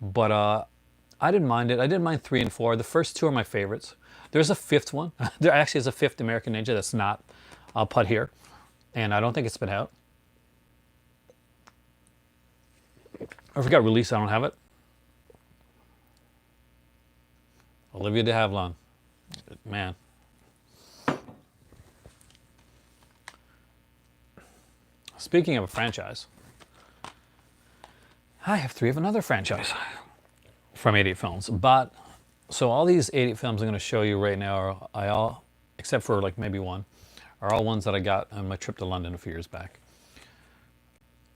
But I didn't mind it. I didn't mind 3 and 4. The first 2 are my favorites. There's a 5th one. There actually is a 5th American Ninja that's not put here, and I don't think it's been out. I forgot release. I don't have it. Olivia de Havilland, man. Speaking of a franchise, I have 3 of another franchise from 88 Films. But so all these 88 films I'm going to show you right now are all, except for like maybe one, are all ones that I got on my trip to London a few years back.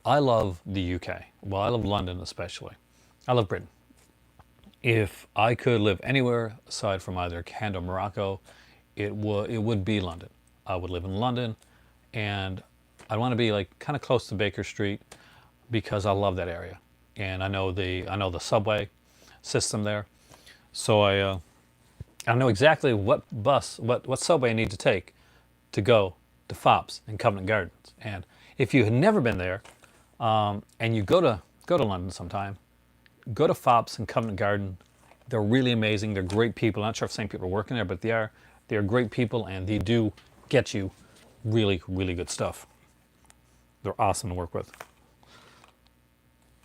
I love the UK. Well, I love London especially. I love Britain. If I could live anywhere aside from either Canada or Morocco, it would be London. I would live in London, and I'd want to be like kind of close to Baker Street because I love that area, and I know the subway system there, so I know exactly what subway I need to take to go to Fops and Covent Gardens. And if you had never been there, and you go to London sometime, go to Fops and Covent Garden. They're really amazing. They're great people. I'm not sure if the same people are working there, but they are great people, and they do get you really, really good stuff. They're awesome to work with.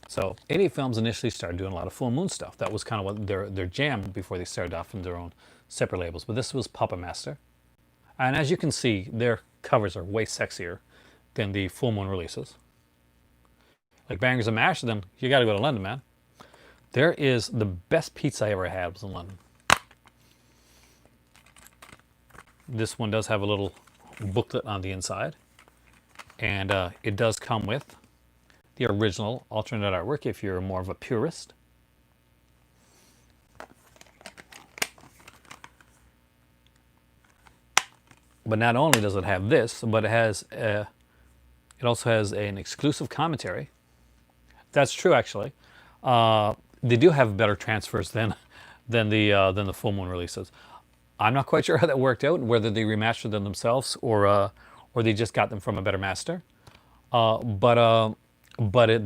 So 88 Films initially started doing a lot of Full Moon stuff. That was kind of what their jam before they started off in their own separate labels. But this was Puppet Master. And as you can see, their covers are way sexier than the Full Moon releases. Like Bangers and Mash, then you got to go to London, man. There is the best pizza I ever had was in London. This one does have a little booklet on the inside. And it does come with the original alternate artwork if you're more of a purist. But not only does it have this, but it also has an exclusive commentary. That's true, actually. They do have better transfers than the Full Moon releases. I'm not quite sure how that worked out, whether they remastered them themselves or they just got them from a better master. But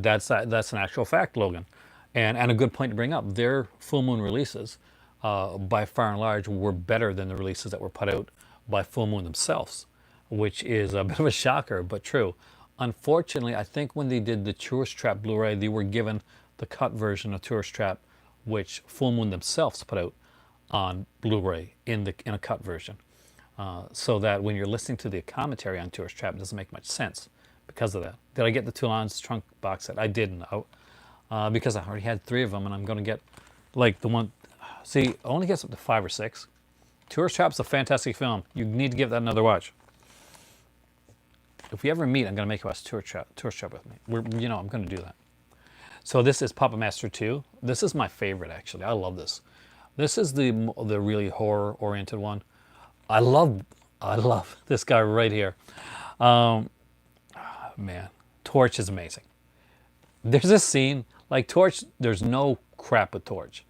that's an actual fact, Logan, and a good point to bring up. Their Full Moon releases, by far and large, were better than the releases that were put out by Full Moon themselves, which is a bit of a shocker, but true. Unfortunately, I think when they did the Tourist Trap Blu-ray, they were given the cut version of Tourist Trap, which Full Moon themselves put out on Blu-ray in a cut version, so that when you're listening to the commentary on Tourist Trap, it doesn't make much sense because of that. Did I get the Toulon's trunk box set? I didn't, because I already had 3 of them, and I'm going to get like the one. See, it only gets up to 5 or 6. Tourist Trap's a fantastic film. You need to give that another watch. If we ever meet, I'm going to make you watch Tourist Trap with me. I'm going to do that. So this is Puppet Master 2. This is my favorite, actually. I love this. This is the really horror-oriented one. I love this guy right here. Man, Torch is amazing. There's this scene, like Torch, there's no crap with Torch.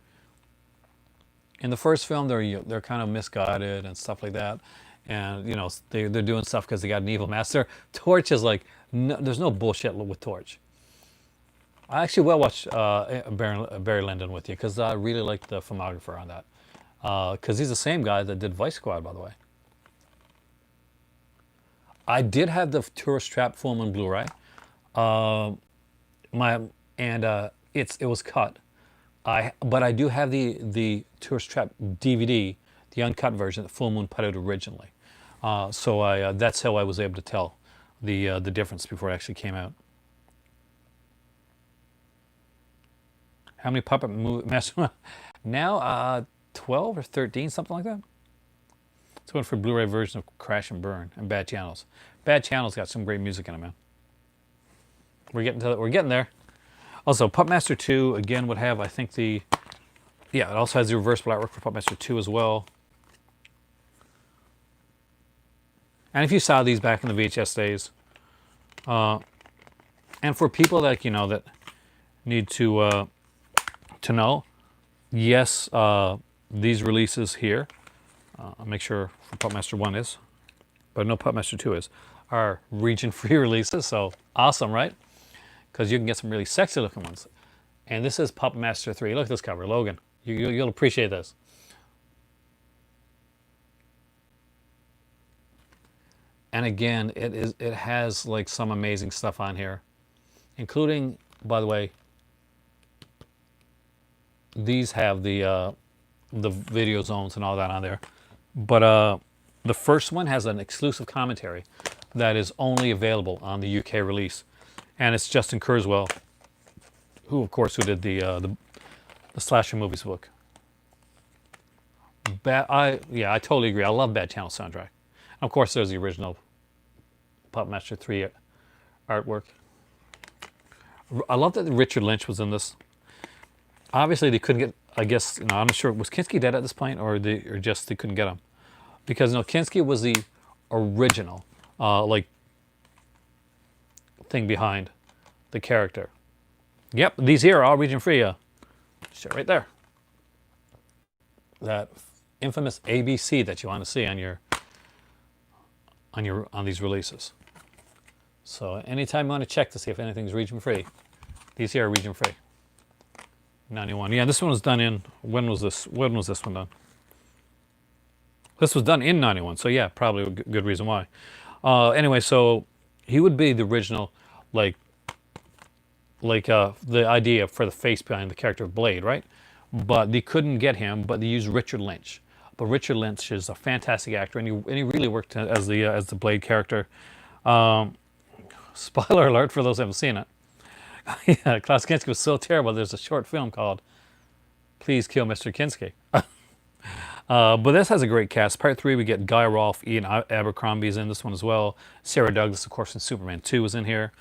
In the first film, they're kind of misguided and stuff like that. And, they're doing stuff because they got an evil master. Torch is like, no, there's no bullshit with Torch. I actually will watch Barry Lyndon with you because I really like the filmographer on that. Because he's the same guy that did Vice Squad, by the way. I did have the Tourist Trap film on Blu-ray. It was cut. But I do have the Tourist Trap DVD, the uncut version that Full Moon put out originally. So that's how I was able to tell the difference before it actually came out. How many Puppet Master? Now 12 or 13, something like that. It's going for Blu-ray version of Crash and Burn and Bad Channels. Bad Channels got some great music in it, man. We're getting there. Also, Puppet Master 2 again would have, I think it also has the reversible artwork for Puppet Master 2 as well. And if you saw these back in the VHS days, and for people that that need to know, yes, these releases here, I'll make sure for Puppet Master 1 is, but no Puppet Master 2 is, are region-free releases, so awesome, right? Because you can get some really sexy looking ones. And this is Puppet Master 3. Look at this cover, Logan. You'll appreciate this. And again, it has like some amazing stuff on here, including, by the way, these have the video zones and all that on there. But the first one has an exclusive commentary that is only available on the UK release. And it's Justin Kurzweil, who did the slasher movies book. I totally agree. I love Bad Channel soundtrack. And of course, there's the original Puppet Master 3 artwork. I love that Richard Lynch was in this. Obviously, they couldn't get. I guess I'm not sure. Was Kinski dead at this point, or just they couldn't get him? Because Kinski was the original, thing behind the character. Yep, these here are all region free. Shit right there. That infamous ABC that you want to see on these releases. So anytime you want to check to see if anything's region free, these here are region free. 91. Yeah, this one was done in, when was this one done? This was done in 91, so yeah, probably a good reason why. Anyway, so he would be the original, the idea for the face behind the character of Blade, right? But they couldn't get him, but they used Richard Lynch. But Richard Lynch is a fantastic actor, and he really worked as the Blade character. Spoiler alert for those who haven't seen it. Yeah, Klaus Kinski was so terrible. There's a short film called "Please Kill Mr. Kinski." But this has a great cast. Part 3, we get Guy Rolfe, Ian Abercrombie's in this one as well. Sarah Douglas, of course, in Superman 2 is in here.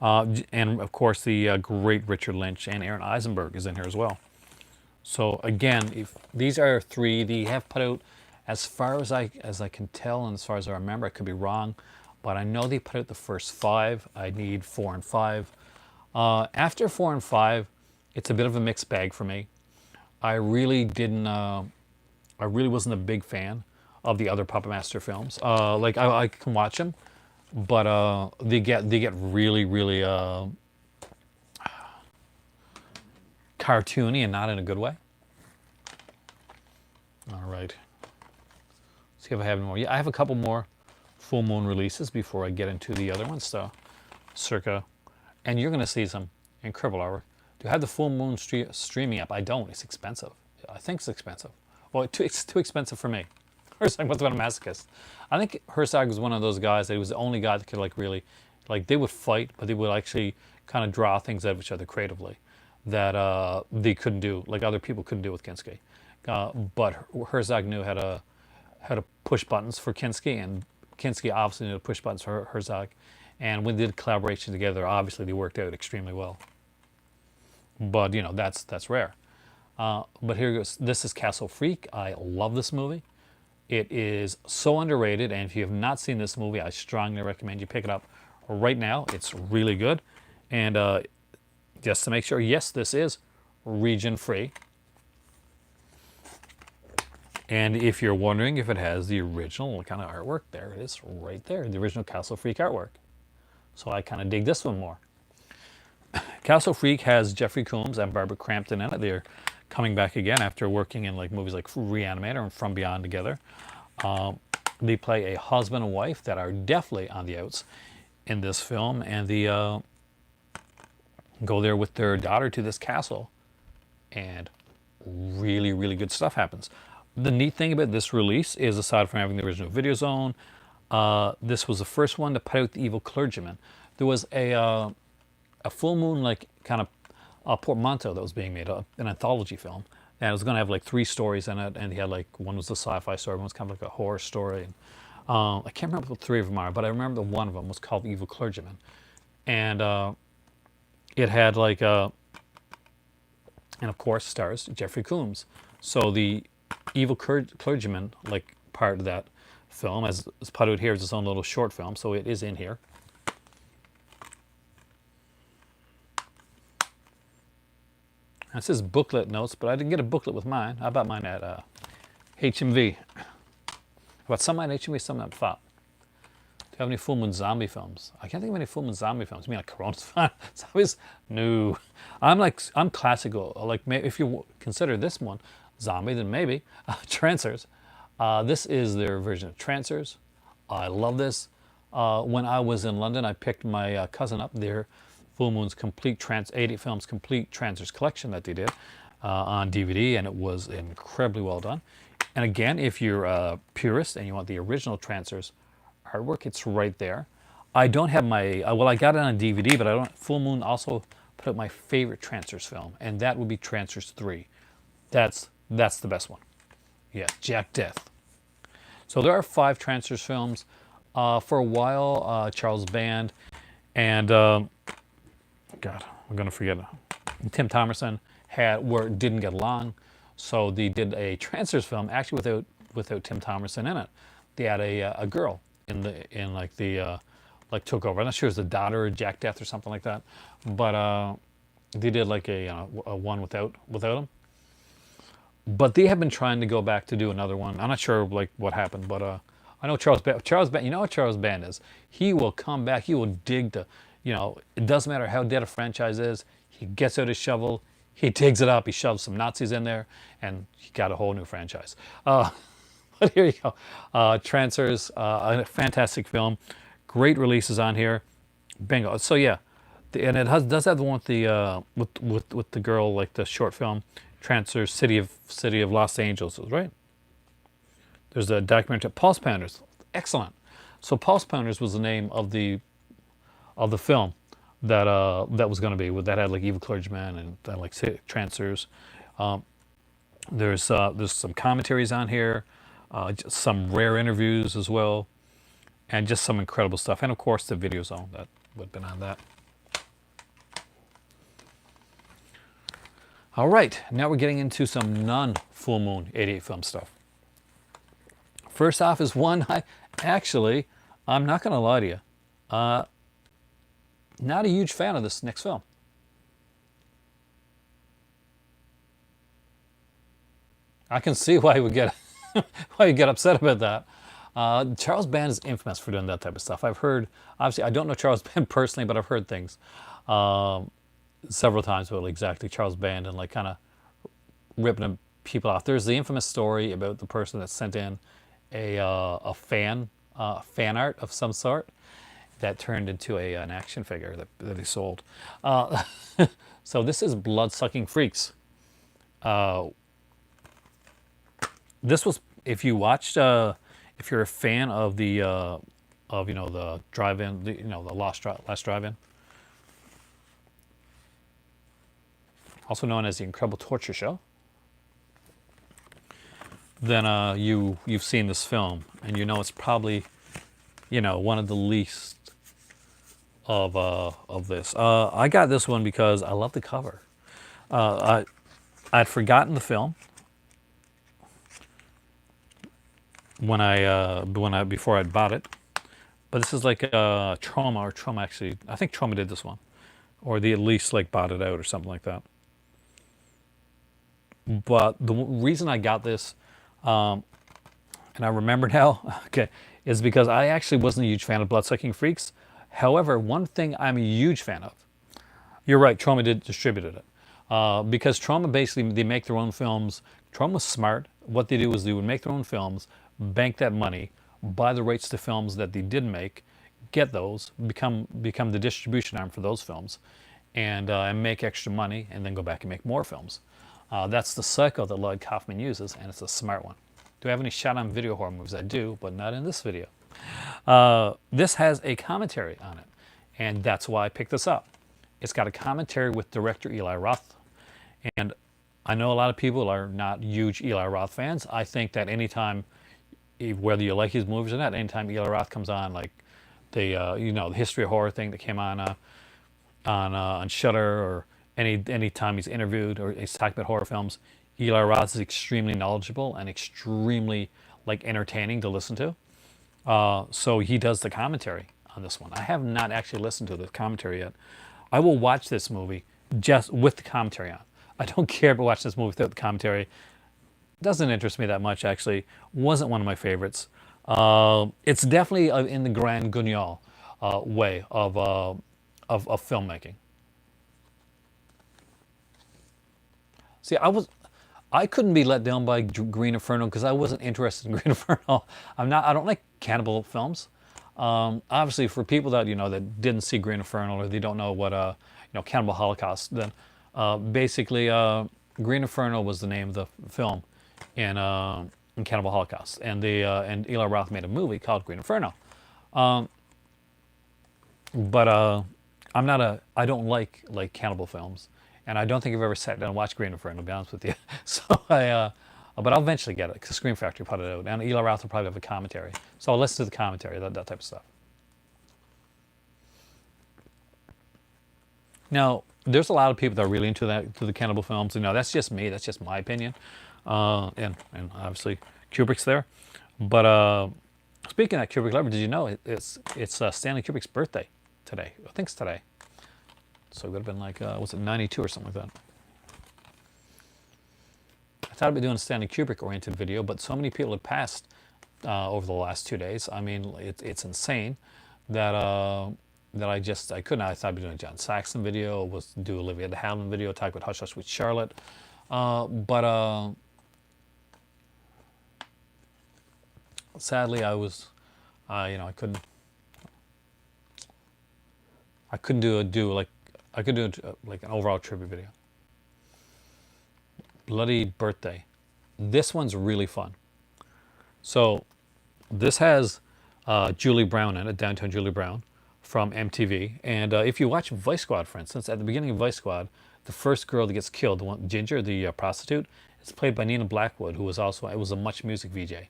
And of course, the great Richard Lynch and Aaron Eisenberg is in here as well. So again, if these are 3 they have put out, as far as I can tell, and as far as I remember, I could be wrong, but I know they put out the first 5. I need 4 and 5. After 4 and 5, it's a bit of a mixed bag for me. I really wasn't a big fan of the other Puppet Master films. I can watch them, but they get really cartoony and not in a good way. All right. See if I have any more. Yeah, I have a couple more Full Moon releases before I get into the other ones. So, circa. And you're going to see some incredible artwork. Do you have the Full Moon streaming app? I don't. It's expensive. I think it's expensive. Well, it's too expensive for me. Herzog must have been a masochist. I think Herzog was one of those guys that he was the only guy that could like really, like they would fight, but they would actually kind of draw things out of each other creatively that they couldn't do, like other people couldn't do with Kinski. But Herzog knew how to push buttons for Kinski, and Kinski obviously knew to push buttons for Herzog. And when they did collaboration together, obviously they worked out extremely well. But you know that's rare. But here goes. This is Castle Freak. I love this movie. It is so underrated, and if you have not seen this movie, I strongly recommend you pick it up right now. It's really good. And just to make sure, yes, this is region free. And if you're wondering if it has the original kind of artwork, there it is right there, the original Castle Freak artwork. So I kind of dig this one more. Castle Freak has Jeffrey Combs and Barbara Crampton in it. They're coming back again after working in like movies like Reanimator and From Beyond together. They play a husband and wife that are definitely on the outs in this film, and they go there with their daughter to this castle, and really, really good stuff happens. The neat thing about this release is, aside from having the original Video Zone, this was the first one to put out The Evil Clergyman. There was a full moon like kind of a portmanteau that was being made, an anthology film, and it was going to have like 3 stories in it, and he had like, one was a sci-fi story, one was kind of like a horror story. And, I can't remember what 3 of them are, but I remember the one of them was called The Evil Clergyman, and it had like and of course stars Jeffrey Combs. So the Evil Clergyman, like part of that film, as put out here, is its own little short film, so it is in here. It says booklet notes, but I didn't get a booklet with mine. I bought mine at HMV. About some at HMV, some at FOP. Do you have any Full Moon Zombie films? I can't think of any Full Moon Zombie films. You mean like Corona's Zombies? No. I'm classical. Like, if you consider this one zombie, then maybe. Trancers. This is their version of Trancers. I love this. When I was in London, I picked my cousin up there. Full Moon's complete 80 films complete Trancers collection that they did on DVD, and it was incredibly well done. And again, if you're a purist and you want the original Trancers artwork, it's right there. I don't have my well, I got it on DVD, but I don't. Full Moon also put out my favorite Trancers film, and that would be Trancers 3. That's the best one. Yeah, Jack Death. So there are 5 Trancers films. For a while, Charles Band and God, I'm gonna forget it. Tim Thomerson didn't get along, so they did a Trancers film actually without Tim Thomerson in it. They had a girl took over. I'm not sure it was the daughter of Jack Death or something like that, but they did like a one without him. But they have been trying to go back to do another one. I'm not sure like what happened, but I know Charles Band. You know what Charles Band is? He will come back. He will dig to. It doesn't matter how dead a franchise is. He gets out his shovel, he digs it up, he shoves some Nazis in there, and he got a whole new franchise. But here you go. Trancers, a fantastic film. Great releases on here. Bingo. So yeah, and it does have the one with the with the girl, like the short film, Trancers, City of Los Angeles, right? There's a documentary, Pulse Pounders. Excellent. So Pulse Pounders was the name of the film that was going to be, that had like Evil Clergyman and like Trancers. There's some commentaries on here, just some rare interviews as well, and just some incredible stuff. And of course the Video Zone that would have been on that. All right, now we're getting into some non-Full Moon 88 film stuff. First off is one I'm not going to lie to you. Not a huge fan of this next film. I can see why you would get upset about that. Charles Band is infamous for doing that type of stuff. I've heard, obviously, I don't know Charles Band personally, but I've heard things several times about exactly Charles Band and like kind of ripping people off. There's the infamous story about the person that sent in a fan art of some sort that turned into an action figure that he sold. So this is Blood-Sucking Freaks. This was, if you watched, if you're a fan of the, the drive-in, the Last Drive-In, also known as the Incredible Torture Show, then you've seen this film, and you know it's probably, one of the least of this. I got this one because I love the cover. I'd forgotten the film when I before I'd bought it, but this is like Trauma actually. I think Trauma did this one, or they at least like bought it out or something like that. But the reason I got this, and I remember now, okay, is because I actually wasn't a huge fan of Bloodsucking Freaks. However, one thing I'm a huge fan of, you're right, Trauma did distributed it. Because Trauma basically, they make their own films. Trauma's smart. What they do is they would make their own films, bank that money, buy the rights to films that they did make, get those, become the distribution arm for those films, and make extra money, and then go back and make more films. That's the cycle that Lloyd Kaufman uses, and it's a smart one. Do I have any shot-on video horror movies? I do, but not in this video. This has a commentary on it, and that's why I picked this up. It's got a commentary with director Eli Roth, and I know a lot of people are not huge Eli Roth fans. I think that anytime, whether you like his movies or not, anytime Eli Roth comes on, like the the history of horror thing that came on Shudder, or any time he's interviewed or he's talking about horror films, Eli Roth is extremely knowledgeable and extremely like entertaining to listen to. So he does the commentary on this one. I have not actually listened to the commentary yet. I will watch this movie just with the commentary on. I don't care about watching this movie without the commentary. Doesn't interest me that much, actually. Wasn't one of my favorites. It's definitely in the Grand Guignol way of filmmaking. See, I couldn't be let down by Green Inferno because I wasn't interested in Green Inferno. I don't like cannibal films. Obviously, for people that that didn't see Green Inferno, or they don't know what Cannibal Holocaust, then basically Green Inferno was the name of the film in Cannibal Holocaust, and Eli Roth made a movie called Green Inferno. But I don't like cannibal films, and I don't think I've ever sat down and watched Green Inferno, to be honest with you. So but I'll eventually get it because Scream Factory put it out, and Eli Roth will probably have a commentary. So I'll listen to the commentary, that type of stuff. Now, there's a lot of people that are really into the cannibal films. That's just me. That's just my opinion, and obviously Kubrick's there. But speaking of Kubrick Lover, did you know it's Stanley Kubrick's birthday today? I think it's today. So it would have been like, was it 92 or something like that? I thought I'd be doing a Stanley Kubrick-oriented video, but so many people have passed over the last 2 days. I mean, it's insane that I couldn't. I thought I'd be doing a John Saxon video, was do Olivia de Havilland video, talk about Hush Hush with Charlotte, but sadly I I couldn't do like an overall tribute video. Bloody Birthday. This one's really fun. So this has Julie Brown in it, Downtown Julie Brown from MTV. And if you watch Vice Squad, for instance, at the beginning of Vice Squad, the first girl that gets killed, the one, Ginger, the prostitute, is played by Nina Blackwood, who was it was a Much Music VJ.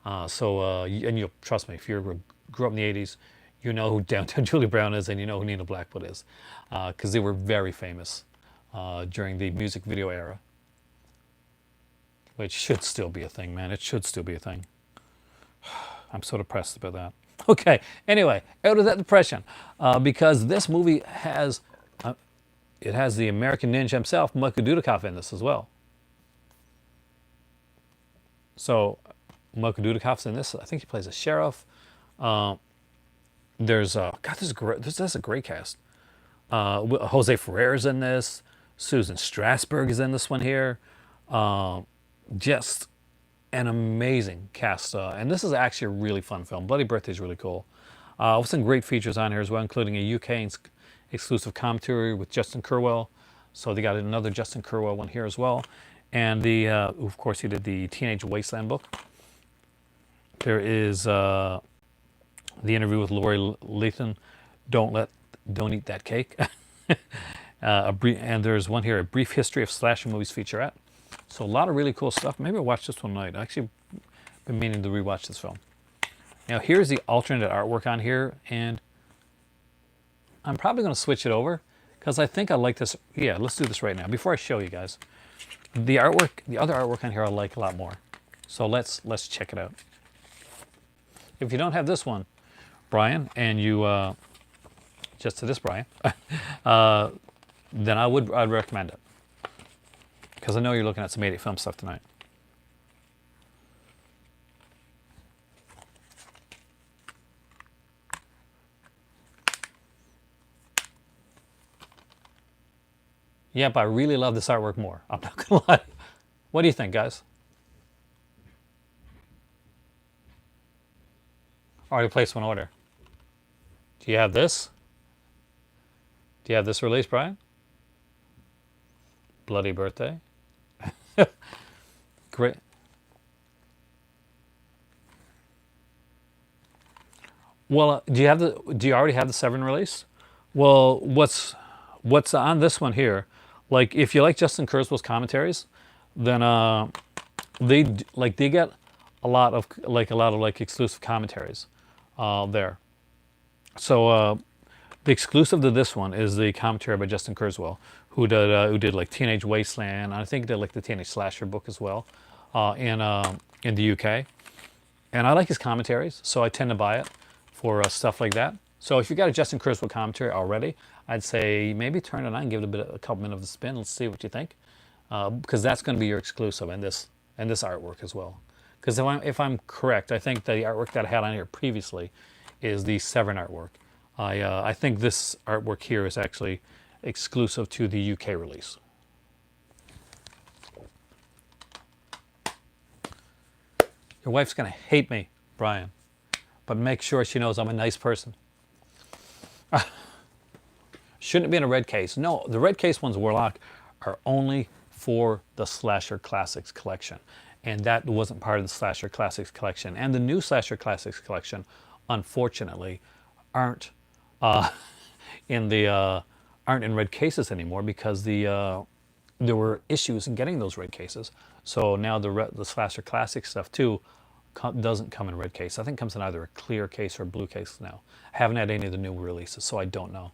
And you'll trust me, if you grew up in the 80s, you know who Downtown Julie Brown is, and you know who Nina Blackwood is, because they were very famous during the music video era, which should still be a thing, man. It should still be a thing. I'm so depressed about that. Okay, anyway, out of that depression, because this movie has the American Ninja himself, Michael Dudikoff, in this as well. So Michael Dudikoff's in this. I think he plays a sheriff. There's a great cast. Jose Ferrer's in this. Susan Strasberg is in this one here. Just an amazing cast. And this is actually a really fun film. Bloody Birthday is really cool. With some great features on here as well, including a UK exclusive commentary with Justin Curwell. So they got another Justin Curwell one here as well. And of course, he did the Teenage Wasteland book. There is the interview with Lori Lethan. Don't eat that cake. And there's one here, a brief history of slasher movies featurette. So a lot of really cool stuff. Maybe I'll watch this one tonight. I actually been meaning to rewatch this film. Now here's the alternate artwork on here, and I'm probably going to switch it over because I think I like this. Yeah, let's do this right now before I show you guys. The other artwork on here I like a lot more. So let's check it out. If you don't have this one, Brian, and you just to this Brian, then I'd recommend it because I know you're looking at some 80 film stuff tonight. Yeah, but I really love this artwork more. I'm not gonna lie. What do you think, guys? Already placed one order. Do you have this? Do you have this release, Brian? Bloody Birthday. Great. Well, do you already have the Severin release? Well, what's on this one here? Like, if you like Justin Kurzweil's commentaries, then they get a lot of exclusive commentaries there. So the exclusive to this one is the commentary by Justin Kurzweil, who did like Teenage Wasteland. I think did like the Teenage Slasher book as well in the UK. And I like his commentaries, so I tend to buy it for stuff like that. So if you got a Justin Kurzweil commentary already, I'd say maybe turn it on, give it a couple minutes of a spin. Let's see what you think, because that's going to be your exclusive and this artwork as well. Because if I'm correct, I think the artwork that I had on here previously is the Severin artwork. I think this artwork here is actually exclusive to the UK release. Your wife's going to hate me, Brian, but make sure she knows I'm a nice person. Shouldn't it be in a red case? No, the red case ones, Warlock, are only for the Slasher Classics collection. And that wasn't part of the Slasher Classics collection. And the new Slasher Classics collection, unfortunately, aren't in red cases anymore because there were issues in getting those red cases. So now the Slasher Classic stuff too doesn't come in red case. I think it comes in either a clear case or a blue case now. I haven't had any of the new releases, so I don't know.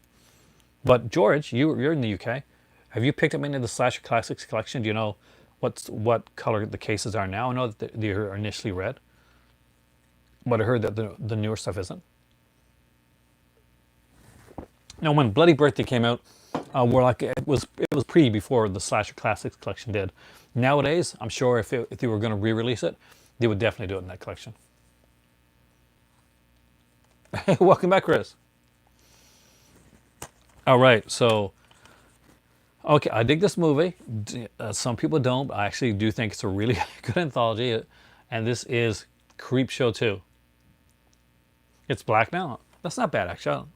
But George, you're in the UK. Have you picked up any of the Slasher Classics collection? Do you know what color the cases are now? I know that they are initially red, but I heard that the newer stuff isn't. Now, when Bloody Birthday came out, Warlock, it was before the Slasher Classics collection did. Nowadays, I'm sure if they were going to re-release it, they would definitely do it in that collection. Welcome back, Chris. All right, so okay, I dig this movie. Some people don't. I actually do think it's a really good anthology, and this is Creepshow 2. It's black now. That's not bad, actually.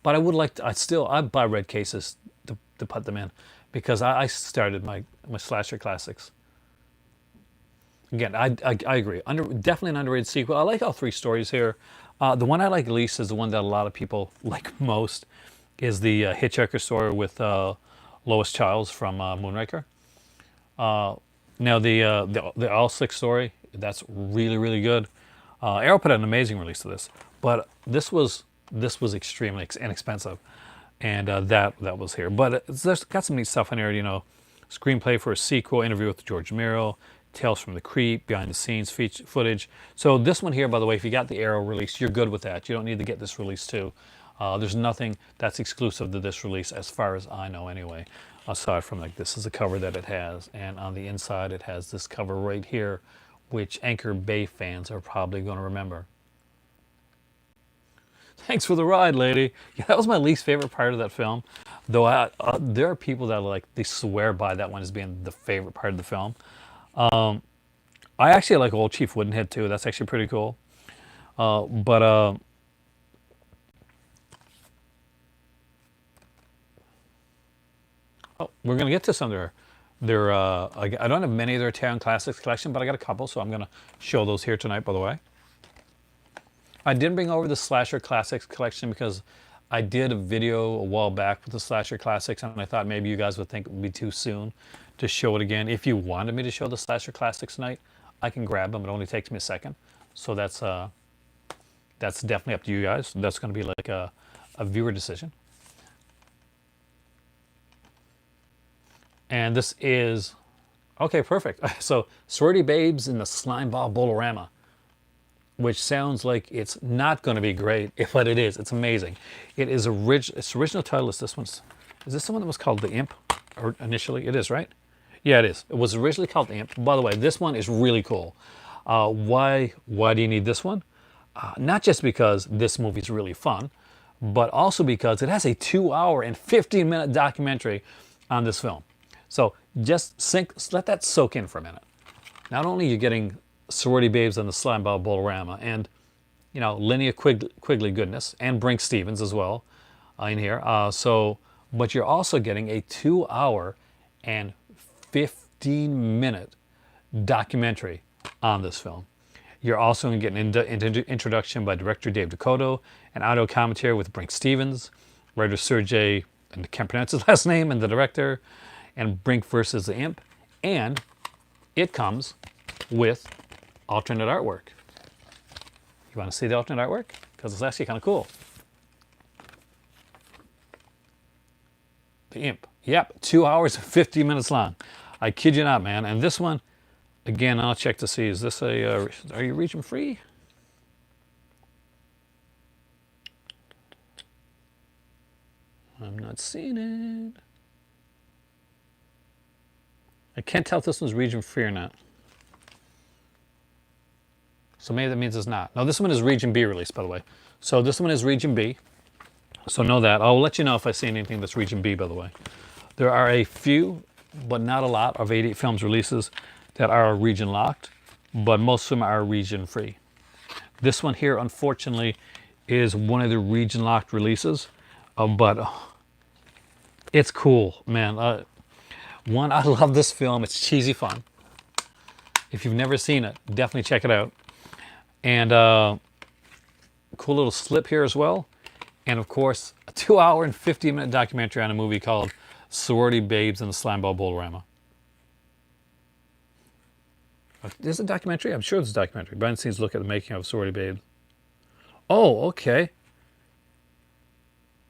But I would like to, I'd buy red cases to put them in because I started my Slasher Classics. Again, I agree. Definitely an underrated sequel. I like all three stories here. The one I like least is the one that a lot of people like most is the Hitchhiker story with Lois Chiles from Moonraker. Now the All Six story, that's really, really good. Arrow put out an amazing release of this, but this was extremely inexpensive, and that was here. But there's got some neat stuff in here, you know, screenplay for a sequel, interview with George Miro, Tales from the Creep, behind the scenes footage. So this one here, by the way, if you got the Arrow release, you're good with that. You don't need to get this release too. There's nothing that's exclusive to this release as far as I know anyway, aside from like this is the cover that it has, and on the inside it has this cover right here, which Anchor Bay fans are probably going to remember. Thanks for the ride, lady. Yeah, that was my least favorite part of that film. Though there are people that they swear by that one as being the favorite part of the film. I actually like Old Chief Woodenhead too. That's actually pretty cool. We're gonna get to some there. They're I don't have many of their Italian classics collection, but I got a couple, so I'm going to show those here tonight, by the way. I didn't bring over the Slasher Classics collection because I did a video a while back with the Slasher Classics, and I thought maybe you guys would think it would be too soon to show it again. If you wanted me to show the Slasher Classics tonight, I can grab them. It only takes me a second. So that's definitely up to you guys. That's going to be like a viewer decision. And this is, okay, perfect. So Sorority Babes in the Slimeball Bolorama, which sounds like it's not going to be great, but it is. It's amazing. It is its original title is this one's. Is this the one that was called The Imp? Or initially, it is, right? Yeah, it is. It was originally called The Imp. By the way, this one is really cool. Why do you need this one? Not just because this movie is really fun, but also because it has a 2-hour and 15-minute documentary on this film. So just let that soak in for a minute. Not only are you getting Sorority Babes and the Slimeball Bolorama and, you know, Linnea Quigley goodness and Brink Stevens as well in here. But you're also getting a 2-hour and 15-minute documentary on this film. You're also going to get an introduction by director Dave DeCoteau, an audio commentary with Brink Stevens, writer Sergey, and I can't pronounce his last name, and the director, and Brink versus the Imp. And it comes with alternate artwork. You want to see the alternate artwork? Because it's actually kind of cool. The Imp. Yep, 2 hours and 50 minutes long. I kid you not, man. And this one, again, I'll check to see, is this are you region free? I'm not seeing it. I can't tell if this one's region free or not. So maybe that means it's not. No, this one is region B release, by the way. So this one is region B. So know that. I'll let you know if I see anything that's region B, by the way. There are a few, but not a lot, of 88 Films releases that are region locked, but most of them are region free. This one here, unfortunately, is one of the region locked releases, but it's cool, man. One, I love this film. It's cheesy fun. If you've never seen it, definitely check it out. And cool little slip here as well. And of course, a 2-hour and 50-minute documentary on a movie called Sorority Babes and the Slimeball Bolorama. Is it a documentary? I'm sure it's a documentary. Behind the scenes look at the making of Sorority Babes. Oh, okay.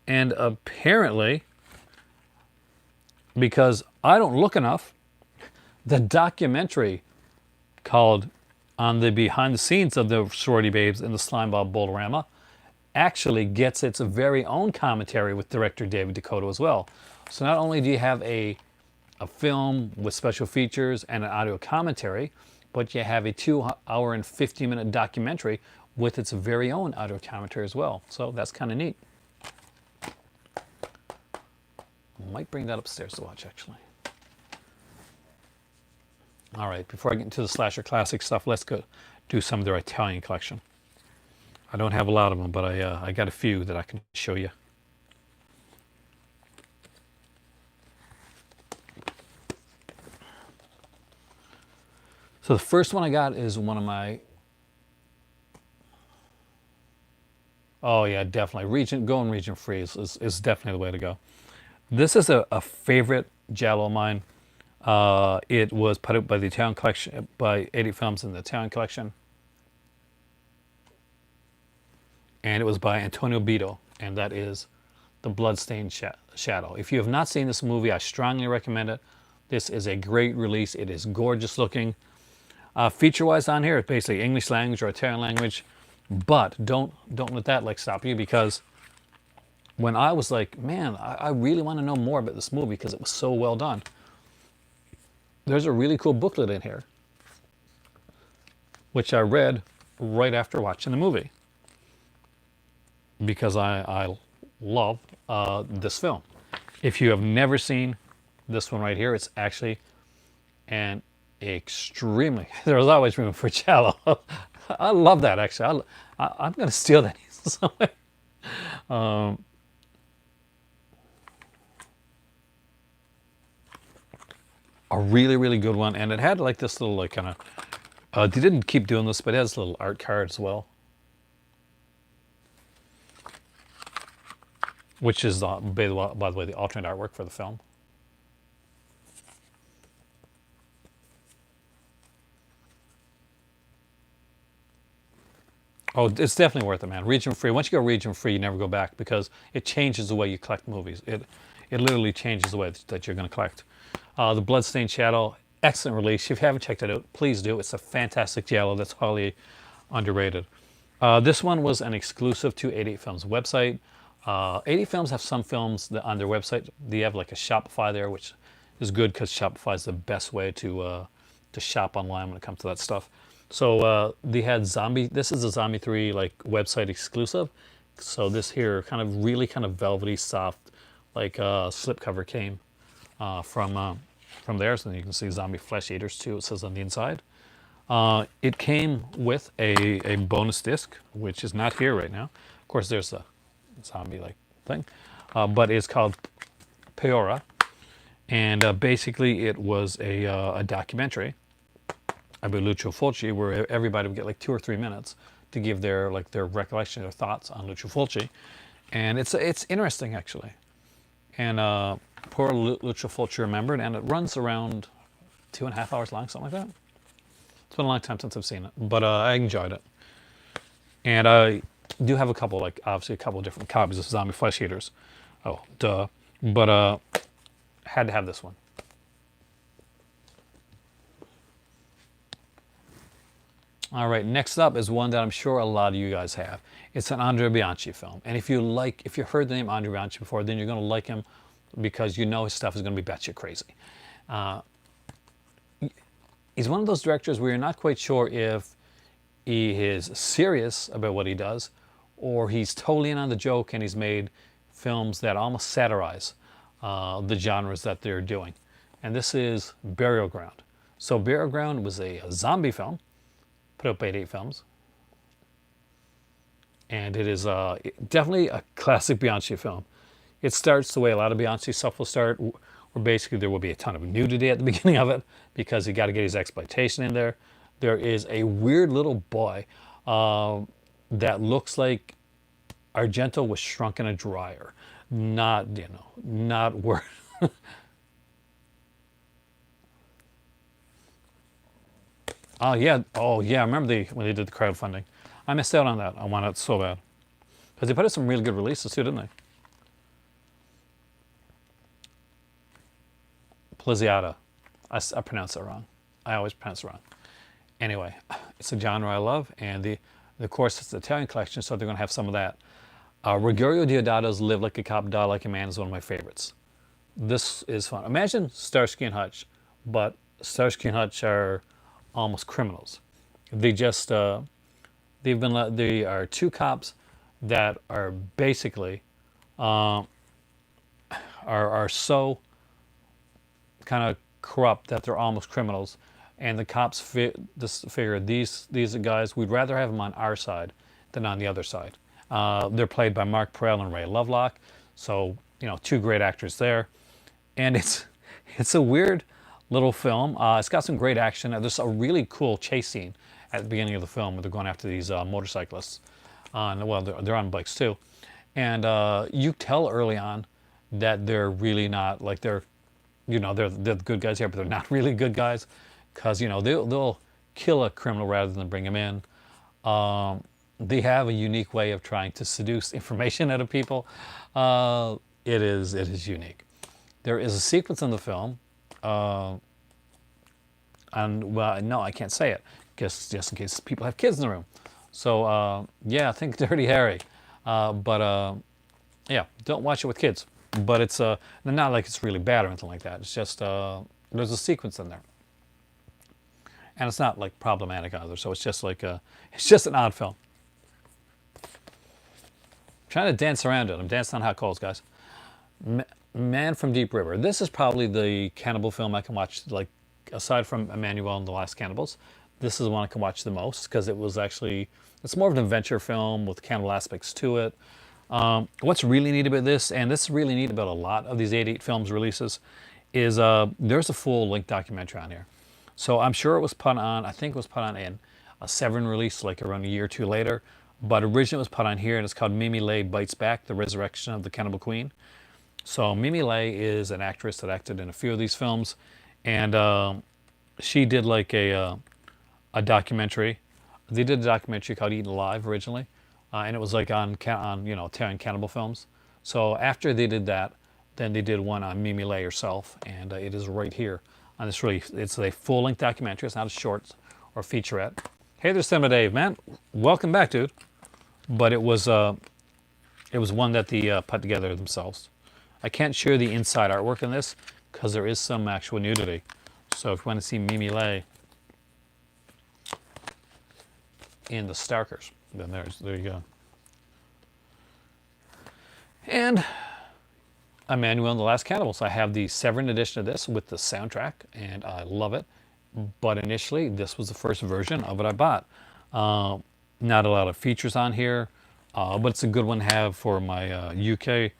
And apparently, because I don't look enough, the documentary called On the Behind the Scenes of the Sorority Babes and the Slimeball Bolorama actually gets its very own commentary with director David DeCoteau as well. So not only do you have a film with special features and an audio commentary, but you have a 2-hour and 50-minute documentary with its very own audio commentary as well. So that's kind of neat. Might bring that upstairs to watch, actually. All right, before I get into the Slasher Classic stuff, let's go do some of their Italian collection. I don't have a lot of them, but I got a few that I can show you. So the first one I got is one of my, oh yeah, definitely, going region free is definitely the way to go. This is a favorite giallo of mine. It was put out by the Italian collection, by 88 Films in the Italian collection. And it was by Antonio Bito, and that is The Bloodstained Shadow. If you have not seen this movie, I strongly recommend it. This is a great release. It is gorgeous looking. Feature-wise on here, it's basically English language or Italian language, but don't let that like stop you, because when I was like, man, I really want to know more about this movie because it was so well done. There's a really cool booklet in here, which I read right after watching the movie, because I love this film. If you have never seen this one right here, it's actually an extremely, there's always room for giallo. I love that, actually. I'm going to steal that somewhere. a really, really good one. And it had like this little like kind of, they didn't keep doing this, but it has a little art card as well. Which is, by the way, the alternate artwork for the film. Oh, it's definitely worth it, man. Region free. Once you go region free, you never go back because it changes the way you collect movies. It literally changes the way that you're going to collect. The Bloodstained Shadow, excellent release. If you haven't checked it out, please do. It's a fantastic giallo that's highly underrated. This one was an exclusive to 88 Films website. 88 Films have some films that on their website. They have like a Shopify there, which is good because Shopify is the best way to shop online when it comes to that stuff. So they had Zombie. This is a Zombie 3 like website exclusive. So this here kind of really kind of velvety, soft, like slipcover came from theirs, and you can see Zombie Flesh Eaters too. It says on the inside. It came with a bonus disc, which is not here right now. Of course, there's a zombie like thing, but it's called Peora, and basically it was a documentary about Lucio Fulci, where everybody would get like 2 or 3 minutes to give their recollection, their thoughts on Lucio Fulci, and it's interesting actually. And poor Lucio Fulci remembered, and it runs around 2.5 hours long, something like that. It's been a long time since I've seen it, but I enjoyed it. And I do have a couple, like obviously a couple of different copies of Zombie Flesh Eaters. Oh, duh. But had to have this one. All right, next up is one that I'm sure a lot of you guys have. It's an Andrea Bianchi film. And if you heard the name Andrea Bianchi before, then you're going to like him because you know his stuff is going to be batshit crazy. He's one of those directors where you're not quite sure if he is serious about what he does or he's totally in on the joke and he's made films that almost satirize the genres that they're doing. And this is Burial Ground. So Burial Ground was a zombie film put out by 88 Films. And it is definitely a classic Bianchi film. It starts the way a lot of Bianchi stuff will start, where basically there will be a ton of nudity at the beginning of it because he got to get his exploitation in there. There is a weird little boy that looks like Argento was shrunk in a dryer. Not word. Oh yeah, I remember when they did the crowdfunding. I missed out on that. I wanted it so bad. Because they put out some really good releases too, didn't they? Pleziata. I pronounced it wrong. I always pronounce it wrong. Anyway, it's a genre I love, and of course it's the Italian collection, so they're going to have some of that. Rogerio Deodato's Live Like a Cop, Die Like a Man is one of my favorites. This is fun. Imagine Starsky and Hutch, but Starsky and Hutch are almost criminals. They just they are 2 cops that are basically are so kind of corrupt that they're almost criminals, and the cops figure these guys, we'd rather have them on our side than on the other side. They're played by Mark Perel and Ray Lovelock, so 2 great actors there, and it's a weird little film. It's got some great action. There's a really cool chase scene at the beginning of the film where they're going after these motorcyclists. They're on bikes too, and you tell early on that they're really not like they're the good guys here, but they're not really good guys because they'll kill a criminal rather than bring him in. They have a unique way of trying to seduce information out of people. It is unique. There is a sequence in the film, and well, no, I can't say it, just in case people have kids in the room. So yeah, think Dirty Harry, but yeah, don't watch it with kids. But it's not like it's really bad or anything like that. It's just there's a sequence in there, and it's not like problematic either. So it's just like it's just an odd film. I'm trying to dance around it. I'm dancing on hot coals, guys. Man from Deep River. This is probably the cannibal film I can watch, like aside from Emmanuel and the Last Cannibals. This is the one I can watch the most because it's more of an adventure film with cannibal aspects to it. What's really neat about this, and this is really neat about a lot of these 88 Films releases, is there's a full length documentary on here. So I'm sure it was put on, I think it was put on in a Severin release like around a year or two later, but originally it was put on here and it's called Mimi Lay Bites Back, The Resurrection of the Cannibal Queen. So Mimi Lay is an actress that acted in a few of these films, and she did like a documentary. They did a documentary called Eaten Alive originally, and it was like on Italian cannibal films. So after they did that, then they did one on Mimi Lay herself, and it is right here on this it's a full-length documentary. It's not a short or featurette. Hey there, Cinema Dave, man. Welcome back, dude. But it was one that they put together themselves. I can't share the inside artwork in this because there is some actual nudity. So if you want to see Mimi Lay in the Starkers, then there you go. And Emmanuel and the Last Cannibals. I have the Severin edition of this with the soundtrack, and I love it. But initially, this was the first version of it I bought. Not a lot of features on here, but it's a good one to have for my UK.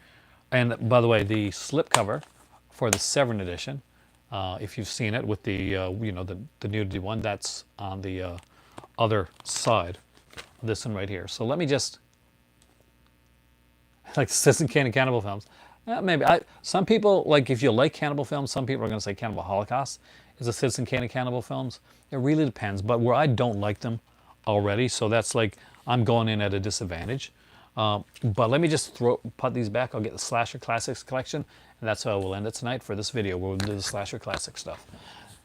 And by the way, the slipcover for the Severin edition, if you've seen it with the the nudity one, that's on the other side of this one right here. So let me just, like Citizen Kane and cannibal films. Maybe some people, like if you like cannibal films, some people are going to say Cannibal Holocaust is a Citizen Kane and cannibal films. It really depends. But where I don't like them already, so that's like I'm going in at a disadvantage. But let me just put these back. I'll get the Slasher Classics collection, and that's how we'll end it tonight for this video. We'll do the Slasher Classic stuff.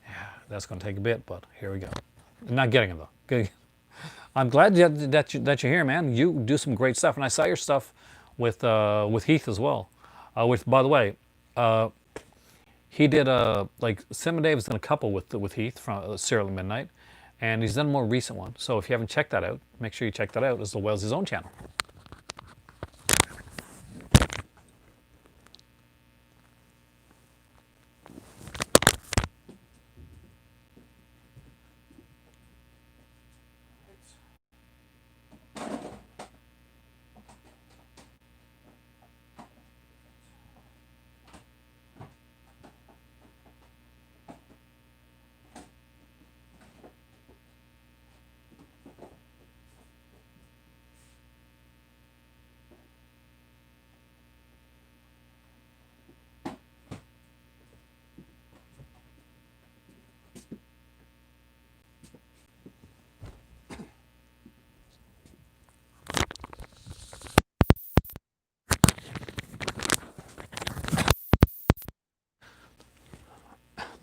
Yeah, that's going to take a bit, but here we go. I'm not getting them though. Good. I'm glad that you're here, man. You do some great stuff, and I saw your stuff with Heath as well. Which, by the way, he did like Cinema Dave has done a couple with Heath from Serial at Midnight, and he's done a more recent one. So if you haven't checked that out, make sure you check that out, as well as his own channel.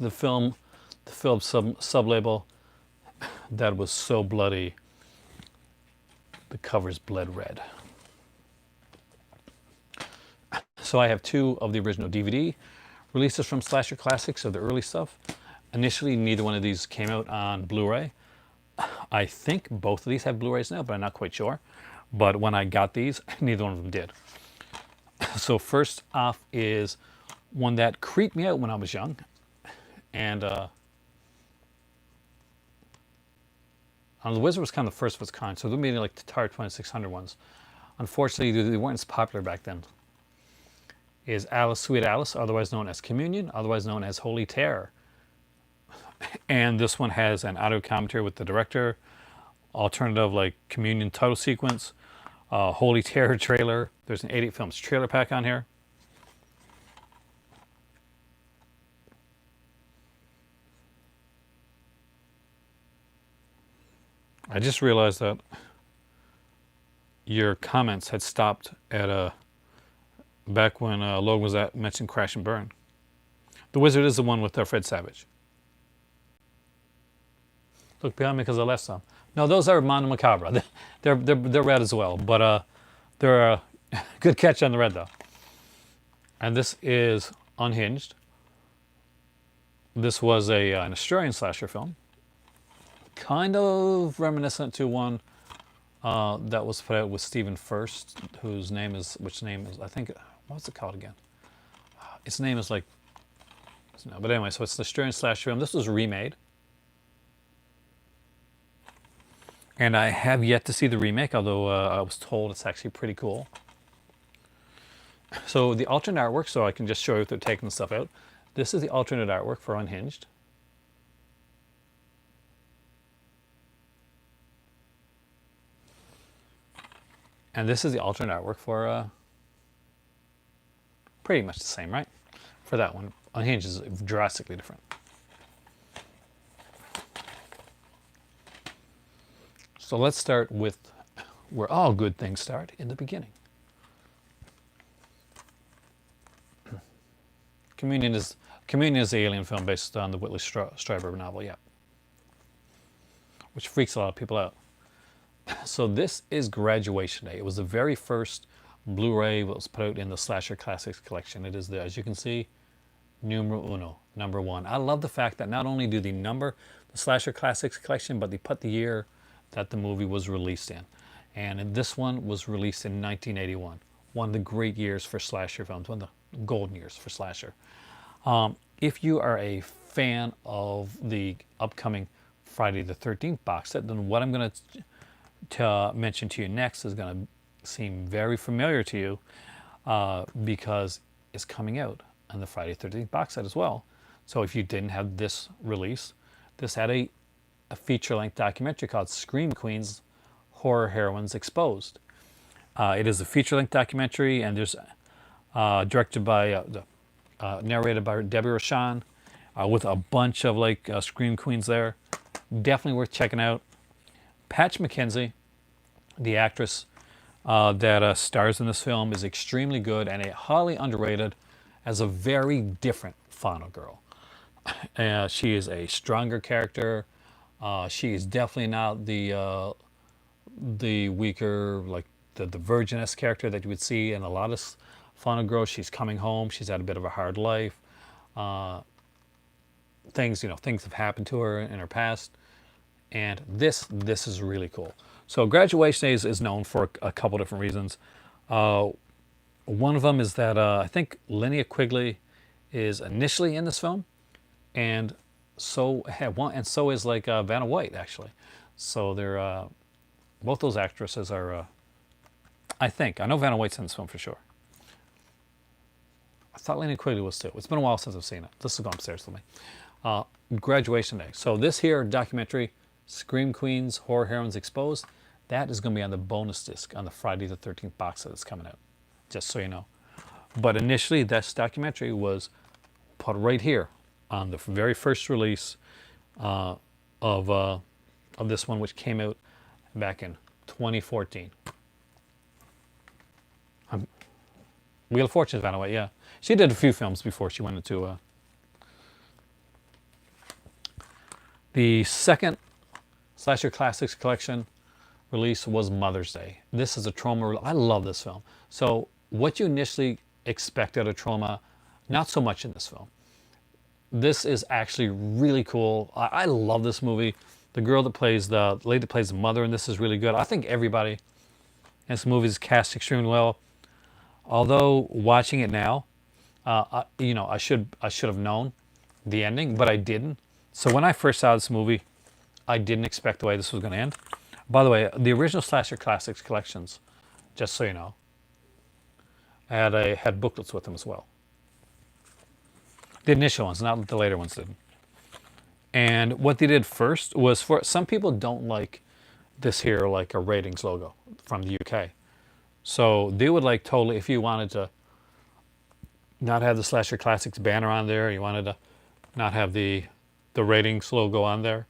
The film sub-label that was so bloody, the covers bled red. So I have two of the original DVD releases from Slasher Classics of the early stuff. Initially, neither one of these came out on Blu-ray. I think both of these have Blu-rays now, but I'm not quite sure. But when I got these, neither one of them did. So first off is one that creeped me out when I was young. And The Wizard was kind of the first of its kind, so they're meaning like the Atari 2600 ones. Unfortunately, they weren't as popular back then. Is Alice, Sweet Alice, otherwise known as Communion, otherwise known as Holy Terror. And this one has an audio commentary with the director, alternative like Communion title sequence, Holy Terror trailer. There's an 88 films trailer pack on here. I just realized that your comments had stopped at back when Logan was mentioned Crash and Burn. The Wizard is the one with Fred Savage. Look behind me because I left some. No, those are Mondo Macabre. They're red as well, but they're a good catch on the red though. And this is Unhinged. This was an Australian slasher film, kind of reminiscent to one that was put out with Stephen Furst, which name is I think, what's it called again? Its name is like, no, but anyway, so it's the Australian slasher film. This was remade. And I have yet to see the remake, although I was told it's actually pretty cool. So the alternate artwork, so I can just show you if they're taking the stuff out. This is the alternate artwork for Unhinged. And this is the alternate artwork for pretty much the same, right? For that one. Unhinged is drastically different. So let's start with where all good things start, in the beginning. Communion is the alien film based on the Whitley Strieber novel, yeah. Which freaks a lot of people out. So this is Graduation Day. It was the very first Blu-ray that was put out in the Slasher Classics collection. It is the, as you can see, numero uno, number one. I love the fact that not only do they number the Slasher Classics collection, but they put the year that the movie was released in. And this one was released in 1981. One of the great years for slasher films, one of the golden years for slasher. If you are a fan of the upcoming Friday the 13th box set, then what I'm going to mention to you next is going to seem very familiar to you because it's coming out on the Friday the 13th box set as well. So if you didn't have this release, this had a feature-length documentary called Scream Queens, Horror Heroines Exposed. It is a feature-length documentary, and there's directed by, narrated by Debbie Rochon, with a bunch of like Scream Queens there. Definitely worth checking out. Patch McKenzie, the actress that stars in this film, is extremely good and a highly underrated as a very different Final Girl. She is a stronger character. She is definitely not the weaker, like the virginess character that you would see in a lot of Final Girls. She's coming home. She's had a bit of a hard life. Things have happened to her in her past. And this is really cool. So Graduation Day is known for a couple different reasons. One of them is that I think Linnea Quigley is initially in this film, and so is like Vanna White, actually. So they're both those actresses are. I know Vanna White's in this film for sure. I thought Linnea Quigley was too. It's been a while since I've seen it. This will go upstairs with me. Graduation Day. So this here documentary, Scream Queens, Horror Heroines Exposed, that is going to be on the bonus disc on the Friday the 13th box set that's coming out, just so you know. But initially, this documentary was put right here on the very first release of this one, which came out back in 2014. Wheel of Fortune is Vanna White, yeah. She did a few films before she went into the second Slasher Classics collection release was Mother's Day. This is a Troma. I love this film. So what you initially expect out of Troma, not so much in this film. This is actually really cool. I love this movie. The lady that plays the mother in this is really good. I think everybody in this movie is cast extremely well. Although watching it now, I should have known the ending, but I didn't. So when I first saw this movie, I didn't expect the way this was going to end. By the way, the original Slasher Classics collections, just so you know, had booklets with them as well. The initial ones, not the later ones didn't. And what they did first was, for some people don't like this here, like a ratings logo from the UK. So they would like totally, if you wanted to not have the Slasher Classics banner on there, you wanted to not have the ratings logo on there,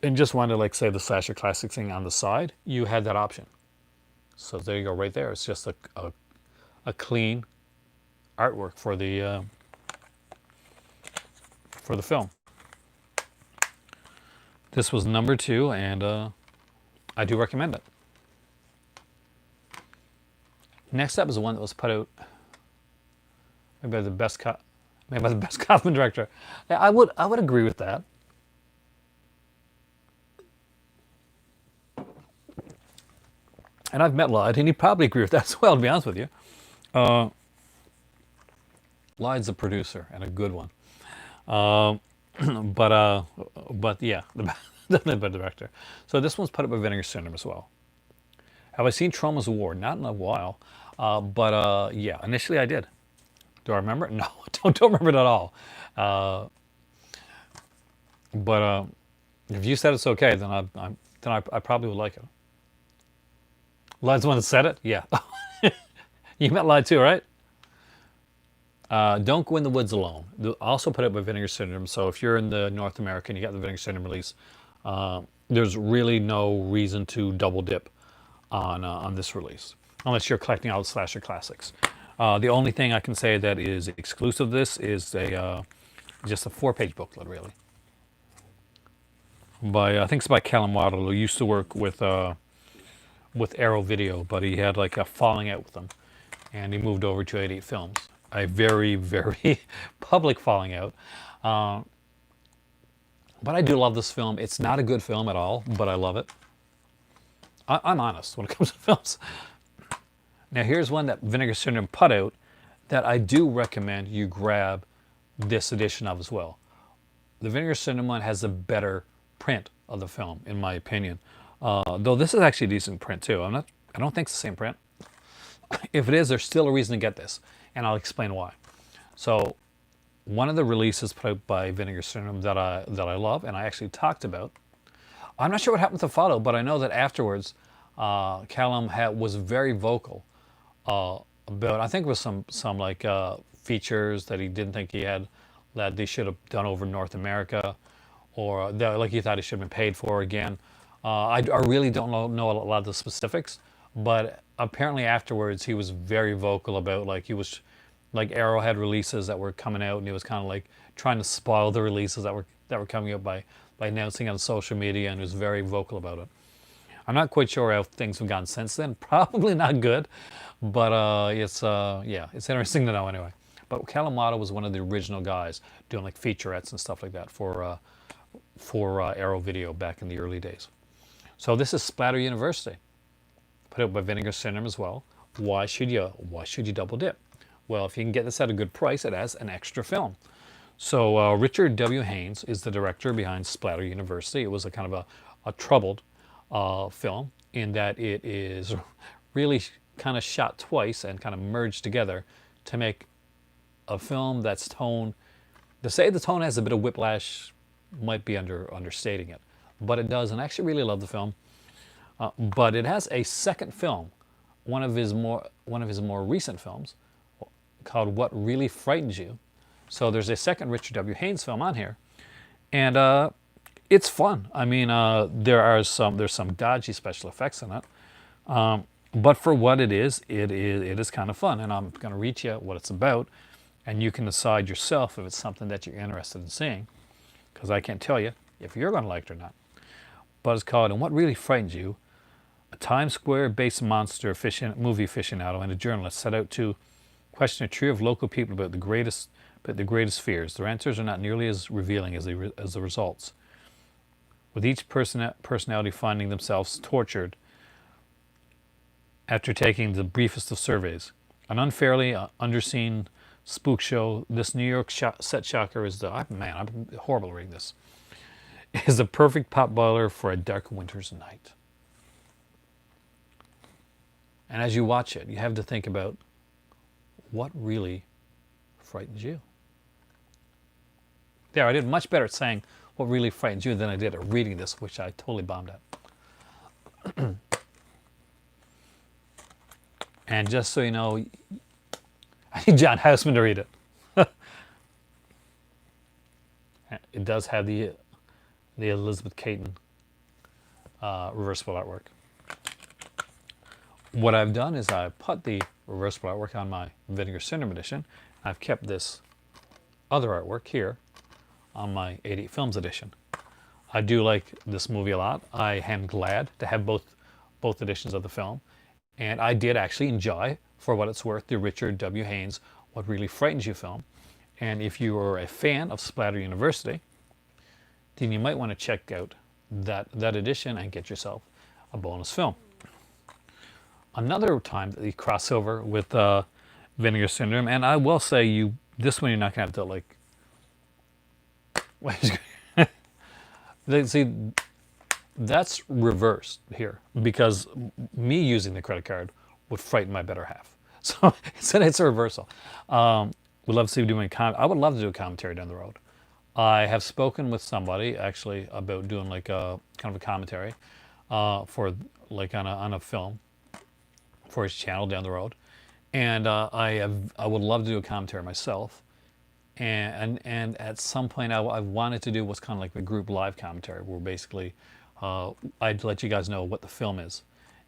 and just wanted to like say the Slasher Classics thing on the side, you had that option. So there you go, right there. It's just a clean artwork for the film. This was number 2, and I do recommend it. Next up is the one that was put out maybe by the best Kaufman director. Yeah, I would agree with that. And I've met Lloyd, and he'd probably agree with that as well, to be honest with you. Lloyd's a producer, and a good one. But yeah, definitely a director. So this one's put up by Vinegar Syndrome as well. Have I seen Troma's War? Not in a while. But yeah, initially I did. Do I remember it? No, don't remember it at all. Uh, but if you said it's okay, then I probably would like it. Lied's the one that said it? Yeah. You met Lied too, right? Don't Go in the Woods Alone. Also put out by Vinegar Syndrome. So if you're in the North America and you got the Vinegar Syndrome release, there's really no reason to double dip on this release, unless you're collecting out slasher classics. The only thing I can say that is exclusive to this is just a 4-page booklet, really. I think it's by Callum Waddle, who used to work with Arrow Video, but he had like a falling out with them, and he moved over to 88 Films. A very, very public falling out. But I do love this film. It's not a good film at all, but I love it. I'm honest when it comes to films. Now here's one that Vinegar Syndrome put out that I do recommend you grab this edition of as well. The Vinegar Syndrome one has a better print of the film, in my opinion. Though this is actually a decent print too. I don't think it's the same print. If it is, there's still a reason to get this, and I'll explain why. So, one of the releases put out by Vinegar Syndrome that I love, and I actually talked about. I'm not sure what happened to follow, but I know that afterwards, Callum was very vocal about. I think it was some like features that he didn't think he had, that they should have done over North America, or that, like he thought he should have been paid for again. I really don't know a lot of the specifics, but apparently afterwards he was very vocal about, like, he was like, Arrow had releases that were coming out, and he was kind of like trying to spoil the releases that were coming out by announcing on social media, and he was very vocal about it. I'm not quite sure how things have gone since then. Probably not good, but it's interesting to know anyway. But Callum Waddle was one of the original guys doing like featurettes and stuff like that for Arrow Video back in the early days. So this is Splatter University, put out by Vinegar Syndrome as well. Why should you double dip? Well, if you can get this at a good price, it has an extra film. So Richard W. Haynes is the director behind Splatter University. It was a kind of a troubled film, in that it is really kind of shot twice and kind of merged together to make a film that's tone. To say the tone has a bit of whiplash might be understating it, but it does, and I actually really love the film. But it has a second film, one of his more recent films, called What Really Frightens You. So there's a second Richard W. Haynes film on here, and it's fun. I mean, there's some dodgy special effects in it, but for what it is kind of fun. And I'm going to read you what it's about, and you can decide yourself if it's something that you're interested in seeing, because I can't tell you if you're going to like it or not. But it's called And What Really Frightens You. A Times Square-based monster movie aficionado and a journalist set out to question a trio of local people about the greatest fears. Their answers are not nearly as revealing as the results, with each personality finding themselves tortured after taking the briefest of surveys. An unfairly underseen spook show, this New York set shocker is I'm horrible reading this, is the perfect potboiler for a dark winter's night. And as you watch it, you have to think about what really frightens you. There, I did much better at saying what really frightens you than I did at reading this, which I totally bombed at. And just so you know, I need John Houseman to read it. It does have the Elizabeth Caton reversible artwork. What I've done is I put the reversible artwork on my Vinegar Syndrome edition. I've kept this other artwork here on my 88 Films edition. I do like this movie a lot. I am glad to have both editions of the film, and I did actually enjoy, for what it's worth, the Richard W. Haynes What Really Frightens You film. And if you are a fan of Splatter University, then you might want to check out that edition and get yourself a bonus film. Another time that you cross over with Vinegar Syndrome, and I will say this one you're not going to have to like. See, that's reversed here, because me using the credit card would frighten my better half. So it's a reversal. would love to see you doing I would love to do a commentary down the road. I have spoken with somebody actually about doing like a kind of a commentary for like on a film for his channel down the road, and I would love to do a commentary myself, and at some point I wanted to do what's kind of like the group live commentary where basically I'd let you guys know what the film is,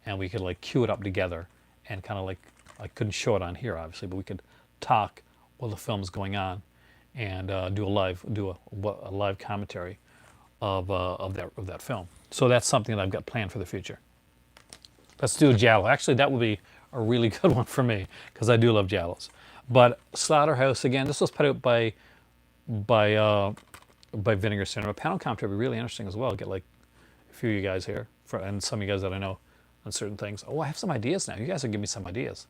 and we could like cue it up together and kind of like I couldn't show it on here obviously, but we could talk while the film's going on and do a live commentary of that film. So that's something that I've got planned for the future. Let's do a giallo. Actually, that would be a really good one for me because I do love giallos. But Slaughterhouse again. This was put out by Vinegar Cinema. Panel commentary would be really interesting as well. Get like a few of you guys here and some of you guys that I know on certain things. Oh, I have some ideas now. You guys are giving me some ideas.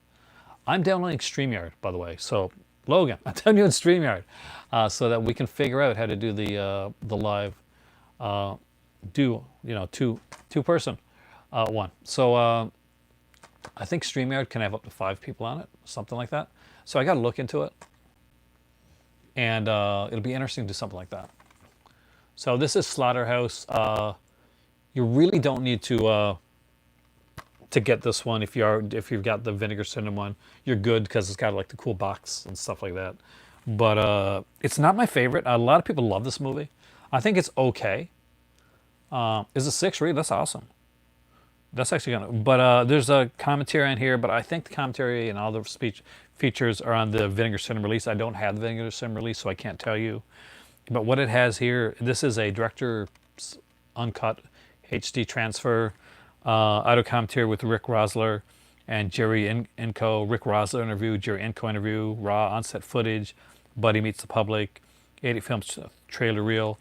I'm downloading StreamYard, by the way. So Logan, I'm downloading StreamYard so that we can figure out how to do the live two-person one. So I think StreamYard can have up to 5 people on it, something like that. So I got to look into it, and it'll be interesting to do something like that. So this is Slaughterhouse. You really don't need to get this one if you've got the Vinegar Syndrome one. You're good because it's got like the cool box and stuff like that. But it's not my favorite. A lot of people love this movie. I think it's okay. Is it 6 read? That's awesome. That's actually gonna. But there's a commentary on here. But I think the commentary and all the speech features are on the Vinegar Syndrome release. I don't have the Vinegar Syndrome release, so I can't tell you. But what it has here, this is a director's uncut HD transfer. Audio commentary with Rick Rosler and Jerry Enco. Rick Rosler interview, Jerry Enco interview, raw on-set footage, Buddy Meets the Public, 80 Films trailer reel.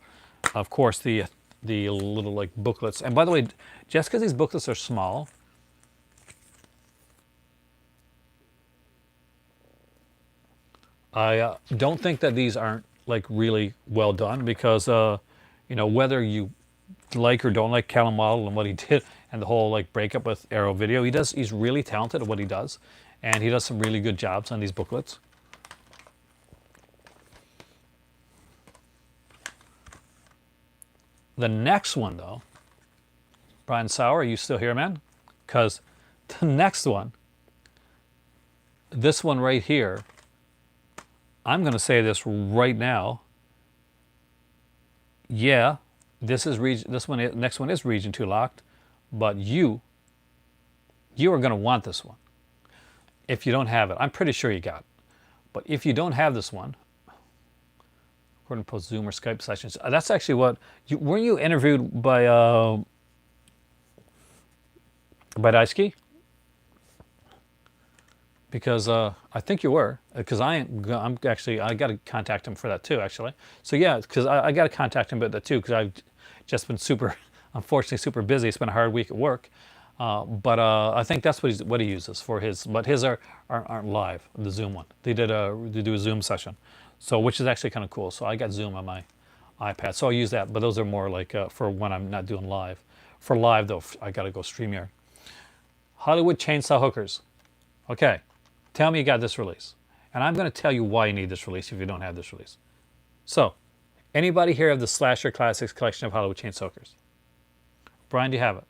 Of course, the little like booklets. And by the way, just because these booklets are small, I don't think that these aren't like really well done because whether you like or don't like Callum Waddle and what he did and the whole like breakup with Arrow Video, he's really talented at what he does, and he does some really good jobs on these booklets. The next one though, Brian Sauer, are you still here, man? Because the next one, this one right here, I'm going to say this right now. Yeah, next one is Region 2 locked, but you are going to want this one. If you don't have it, I'm pretty sure you got it. But if you don't have this one, according to post Zoom or Skype sessions, that's actually what weren't you interviewed by Daisuke? Because I think you were, because I got to contact him for that too, actually. So yeah, because I got to contact him about that too, because I've just been unfortunately super busy. It's been a hard week at work, but I think that's what he uses for his. But his aren't live. The Zoom one, they do a Zoom session, so which is actually kind of cool. So I got Zoom on my iPad, so I'll use that. But those are more like for when I'm not doing live. For live though, I got to go StreamYard. Hollywood Chainsaw Hookers. Okay. Tell me you got this release. And I'm going to tell you why you need this release if you don't have this release. So, anybody here have the Slasher Classics collection of Hollywood Chainsaw Hookers? Brian, do you have it?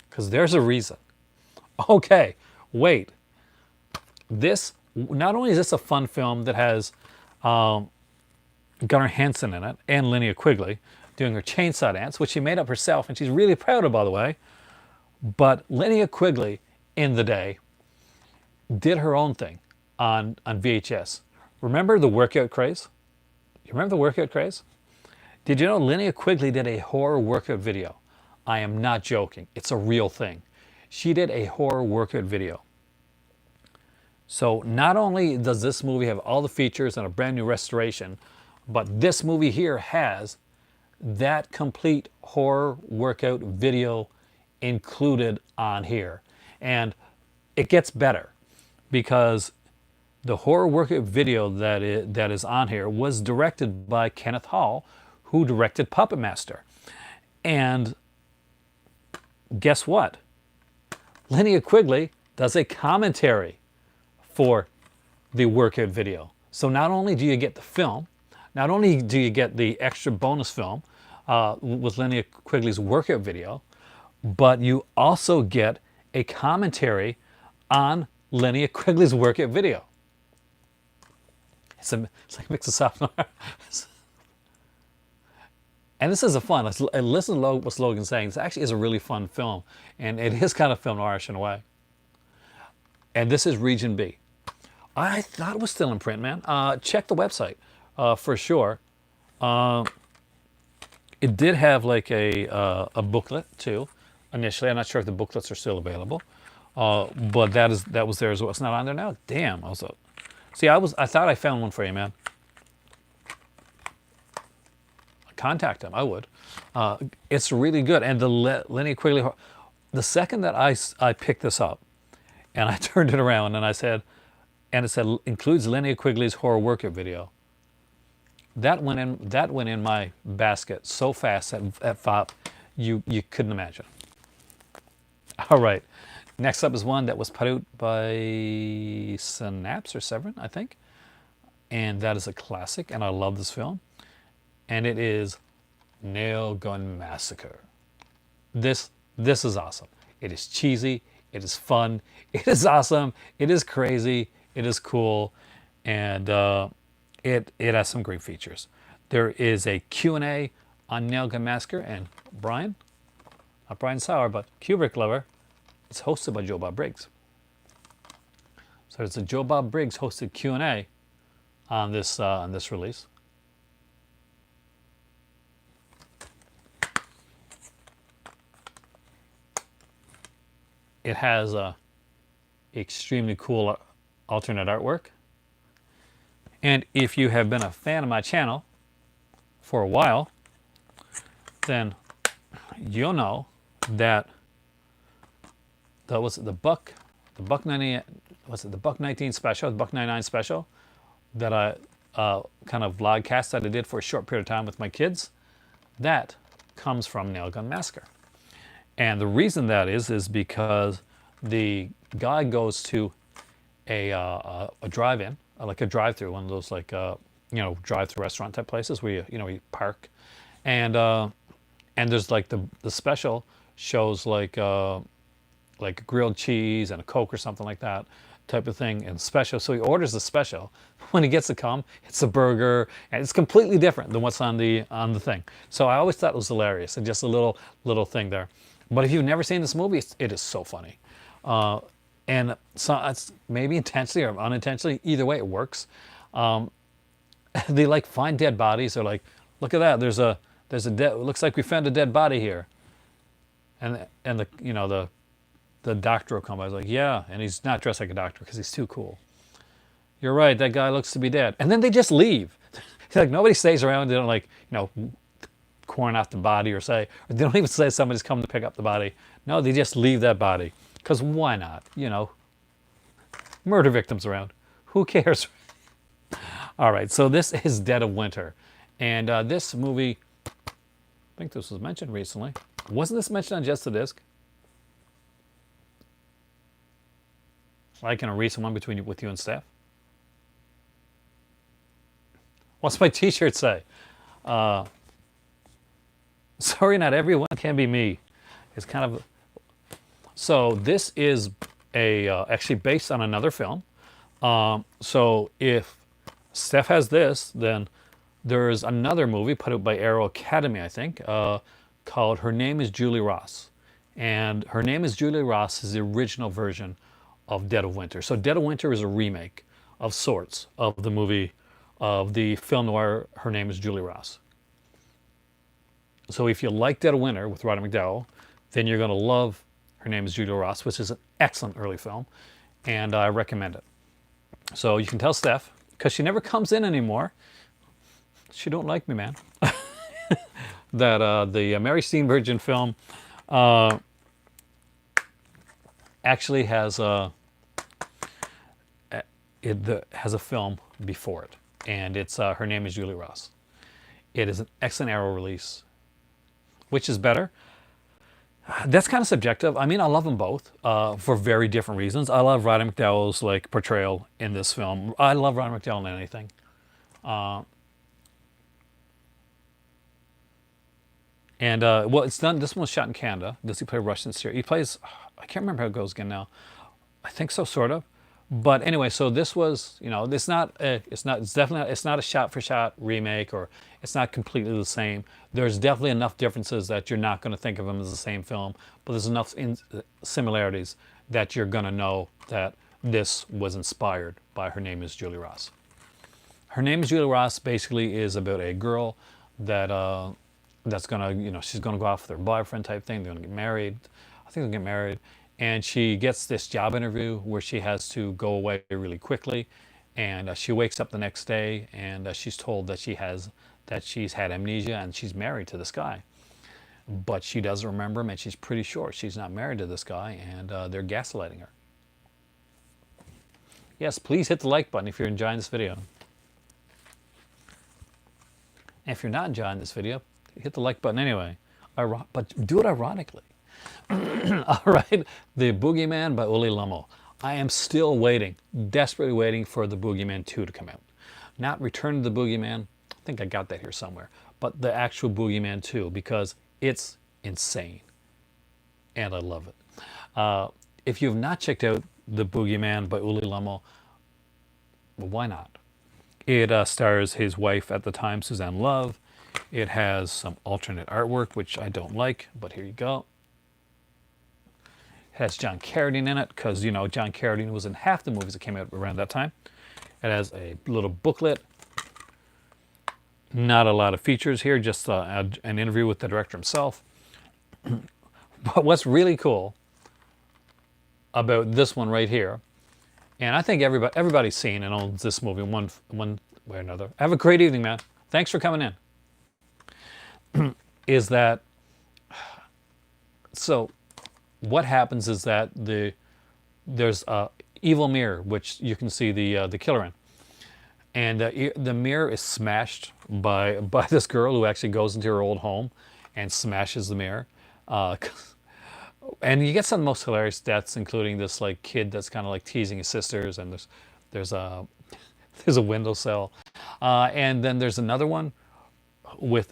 Because there's a reason. Okay, wait. Not only is this a fun film that has Gunnar Hansen in it and Linnea Quigley doing her chainsaw dance, which she made up herself, and she's really proud of, by the way. But Linnea Quigley, in the day, did her own thing on VHS. Remember the workout craze? You remember the workout craze? Did you know Linnea Quigley did a horror workout video? I am not joking. It's a real thing. She did a horror workout video. So not only does this movie have all the features and a brand new restoration, but this movie here has that complete horror workout video included on here. And it gets better because the horror workout video that is on here was directed by Kenneth Hall, who directed Puppet Master. And guess what? Linnea Quigley does a commentary for the workout video. So not only do you get the film, not only do you get the extra bonus film with Linnea Quigley's workout video, but you also get a commentary on Linnea Quigley's workout video. It's like a mix of soft noir. And this is a fun, listen to what Logan's saying. This actually is a really fun film. And it is kind of film noirish in a way. And this is Region B. I thought it was still in print, man. Check the website for sure. It did have like a booklet too. Initially, I'm not sure if the booklets are still available, but that was there as well. It's not on there now. Damn, I thought I found one for you, man. Contact them, I would. It's really good, and the Linnea Quigley. The second that I picked this up, and I turned it around, and it said includes Linnea Quigley's horror workout video. That went in my basket so fast at FOP, you couldn't imagine. All right, next up is one that was put out by Synapse or Severin, I think, and that is a classic, and I love this film, and it is Nail Gun Massacre. This is awesome. It is cheesy. It is fun. It is awesome. It is crazy. It is cool, and it has some great features. There is a Q&A on Nail Gun Massacre, and Brian, not Brian Sauer, but Kubrick Lover, it's hosted by Joe Bob Briggs. So it's a Joe Bob Briggs hosted Q&A on this release. It has extremely cool alternate artwork. And if you have been a fan of my channel for a while, then you'll know that the Buck 19 special, the Buck 99 special that I kind of vlogcast that I did for a short period of time with my kids, that comes from Nail Gun Massacre. And the reason that is because the guy goes to a drive-in, like a drive-through, one of those like drive-through restaurant type places where you park, and there's like the special shows like grilled cheese and a Coke or something like that type of thing, and special. So he orders the special. When he gets to come, it's a burger, and it's completely different than what's on the thing. So I always thought it was hilarious, and just a little thing there. But if you've never seen this movie, it is so funny. And so it's maybe intentionally or unintentionally, either way it works. They like find dead bodies. They're like, look at that. There's a dead. It looks like we found a dead body here. And the doctor will come by. He's like, yeah, and he's not dressed like a doctor because he's too cool. You're right. That guy looks to be dead. And then they just leave. Like nobody stays around. They don't corn off the body or they don't even say somebody's coming to pick up the body. No, they just leave that body. Because why not? Murder victims around. Who cares? All right, so this is Dead of Winter. And this movie, I think this was mentioned recently. Wasn't this mentioned on Just the Disc? Like in a recent one with you and Steph? What's my t-shirt say? Sorry, not everyone can be me. It's kind of... So this is actually based on another film. So if Steph has this, then there's another movie put out by Arrow Academy, I think, called Her Name is Julie Ross. And Her Name is Julie Ross is the original version of Dead of Winter. So Dead of Winter is a remake of sorts of the movie, of the film noir Her Name is Julie Ross. So if you like Dead of Winter with Roddy McDowall, then you're going to love Her Name is Julie Ross, which is an excellent early film, and I recommend it. So you can tell Steph, because she never comes in anymore, she don't like me, man, that the Mary Steenburgen film actually has has a film before it, and it's Her Name is Julie Ross. It is an excellent Arrow release. Which is better? That's kind of subjective. I mean, I love them both for very different reasons. I love Roddy McDowall's like portrayal in this film. I love Roddy McDowall in anything. And well, it's done. This one was shot in Canada. Does he play Russian Syria? He plays. I can't remember how it goes again now. I think so, sort of. But anyway, so this was, it's definitely, it's not a shot-for-shot remake, or it's not completely the same. There's definitely enough differences that you're not going to think of them as the same film, but there's enough similarities that you're going to know that this was inspired by Her Name is Julie Ross. Her Name is Julie Ross basically is about a girl that that's gonna, she's gonna go off with her boyfriend type thing. They're gonna get married. I think they'll get married, and she gets this job interview where she has to go away really quickly, and she wakes up the next day, and she's told that she's had amnesia and she's married to this guy, but she doesn't remember him, and she's pretty sure she's not married to this guy, and they're gaslighting her. Yes, please hit the like button if you're enjoying this video. And if you're not enjoying this video, hit the like button anyway. But do it ironically. All right, The Boogeyman by Uli Lommel. I am still waiting, desperately waiting for The Boogeyman 2 to come out. Not Return to the Boogeyman, I think I got that here somewhere, but the actual Boogeyman 2, because it's insane. And I love it. If you have not checked out The Boogeyman by Uli Lommel, well, why not? It stars his wife at the time, Suzanne Love. It has some alternate artwork, which I don't like, but here you go. It has John Carradine in it, because, John Carradine was in half the movies that came out around that time. It has a little booklet. Not a lot of features here, just an interview with the director himself. But what's really cool about this one right here, and I think everybody's seen and owns this movie in one way or another. Have a great evening, man. Thanks for coming in. Is that, so what happens is that there's a evil mirror, which you can see the killer in. And the mirror is smashed by this girl who actually goes into her old home and smashes the mirror. And you get some of the most hilarious deaths, including this like kid that's kind of like teasing his sisters, and there's a windowsill, and then there's another one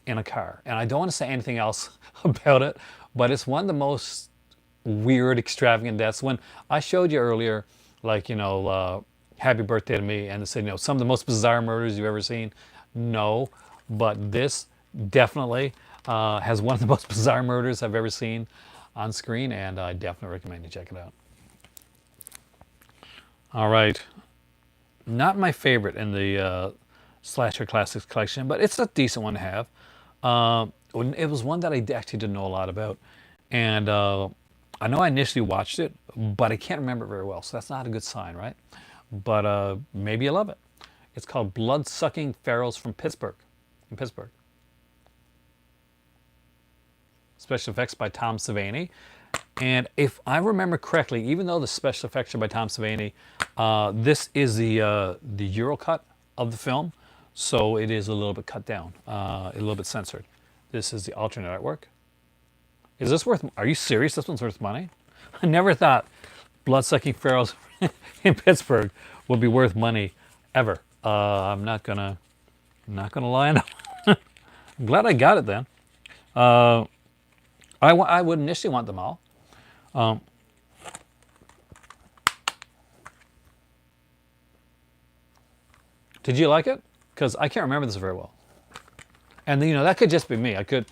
in a car. And I don't want to say anything else about it, but it's one of the most weird, extravagant deaths. When I showed you earlier, like, Happy Birthday to Me, and they said, some of the most bizarre murders you've ever seen. No, but this definitely has one of the most bizarre murders I've ever seen on screen, and I definitely recommend you check it out. All right. Not my favorite in the Slasher Classics collection, but it's a decent one to have. It was one that I actually didn't know a lot about, and I know I initially watched it, but I can't remember it very well, so that's not a good sign, right? But maybe you love it. It's called Blood-Sucking Pharaohs from Pittsburgh, in Pittsburgh. Special effects by Tom Savini. And if I remember correctly, even though the special effects are by Tom Savini, this is the Euro cut of the film, so it is a little bit cut down, a little bit censored. This is the alternate artwork. Is this worth? Are you serious? This one's worth money? I never thought Blood-Sucking Pharaohs in Pittsburgh would be worth money ever. I'm not gonna lie on it. I'm glad I got it then. I would initially want them all. Did you like it? Because I can't remember this very well. And that could just be me. I could,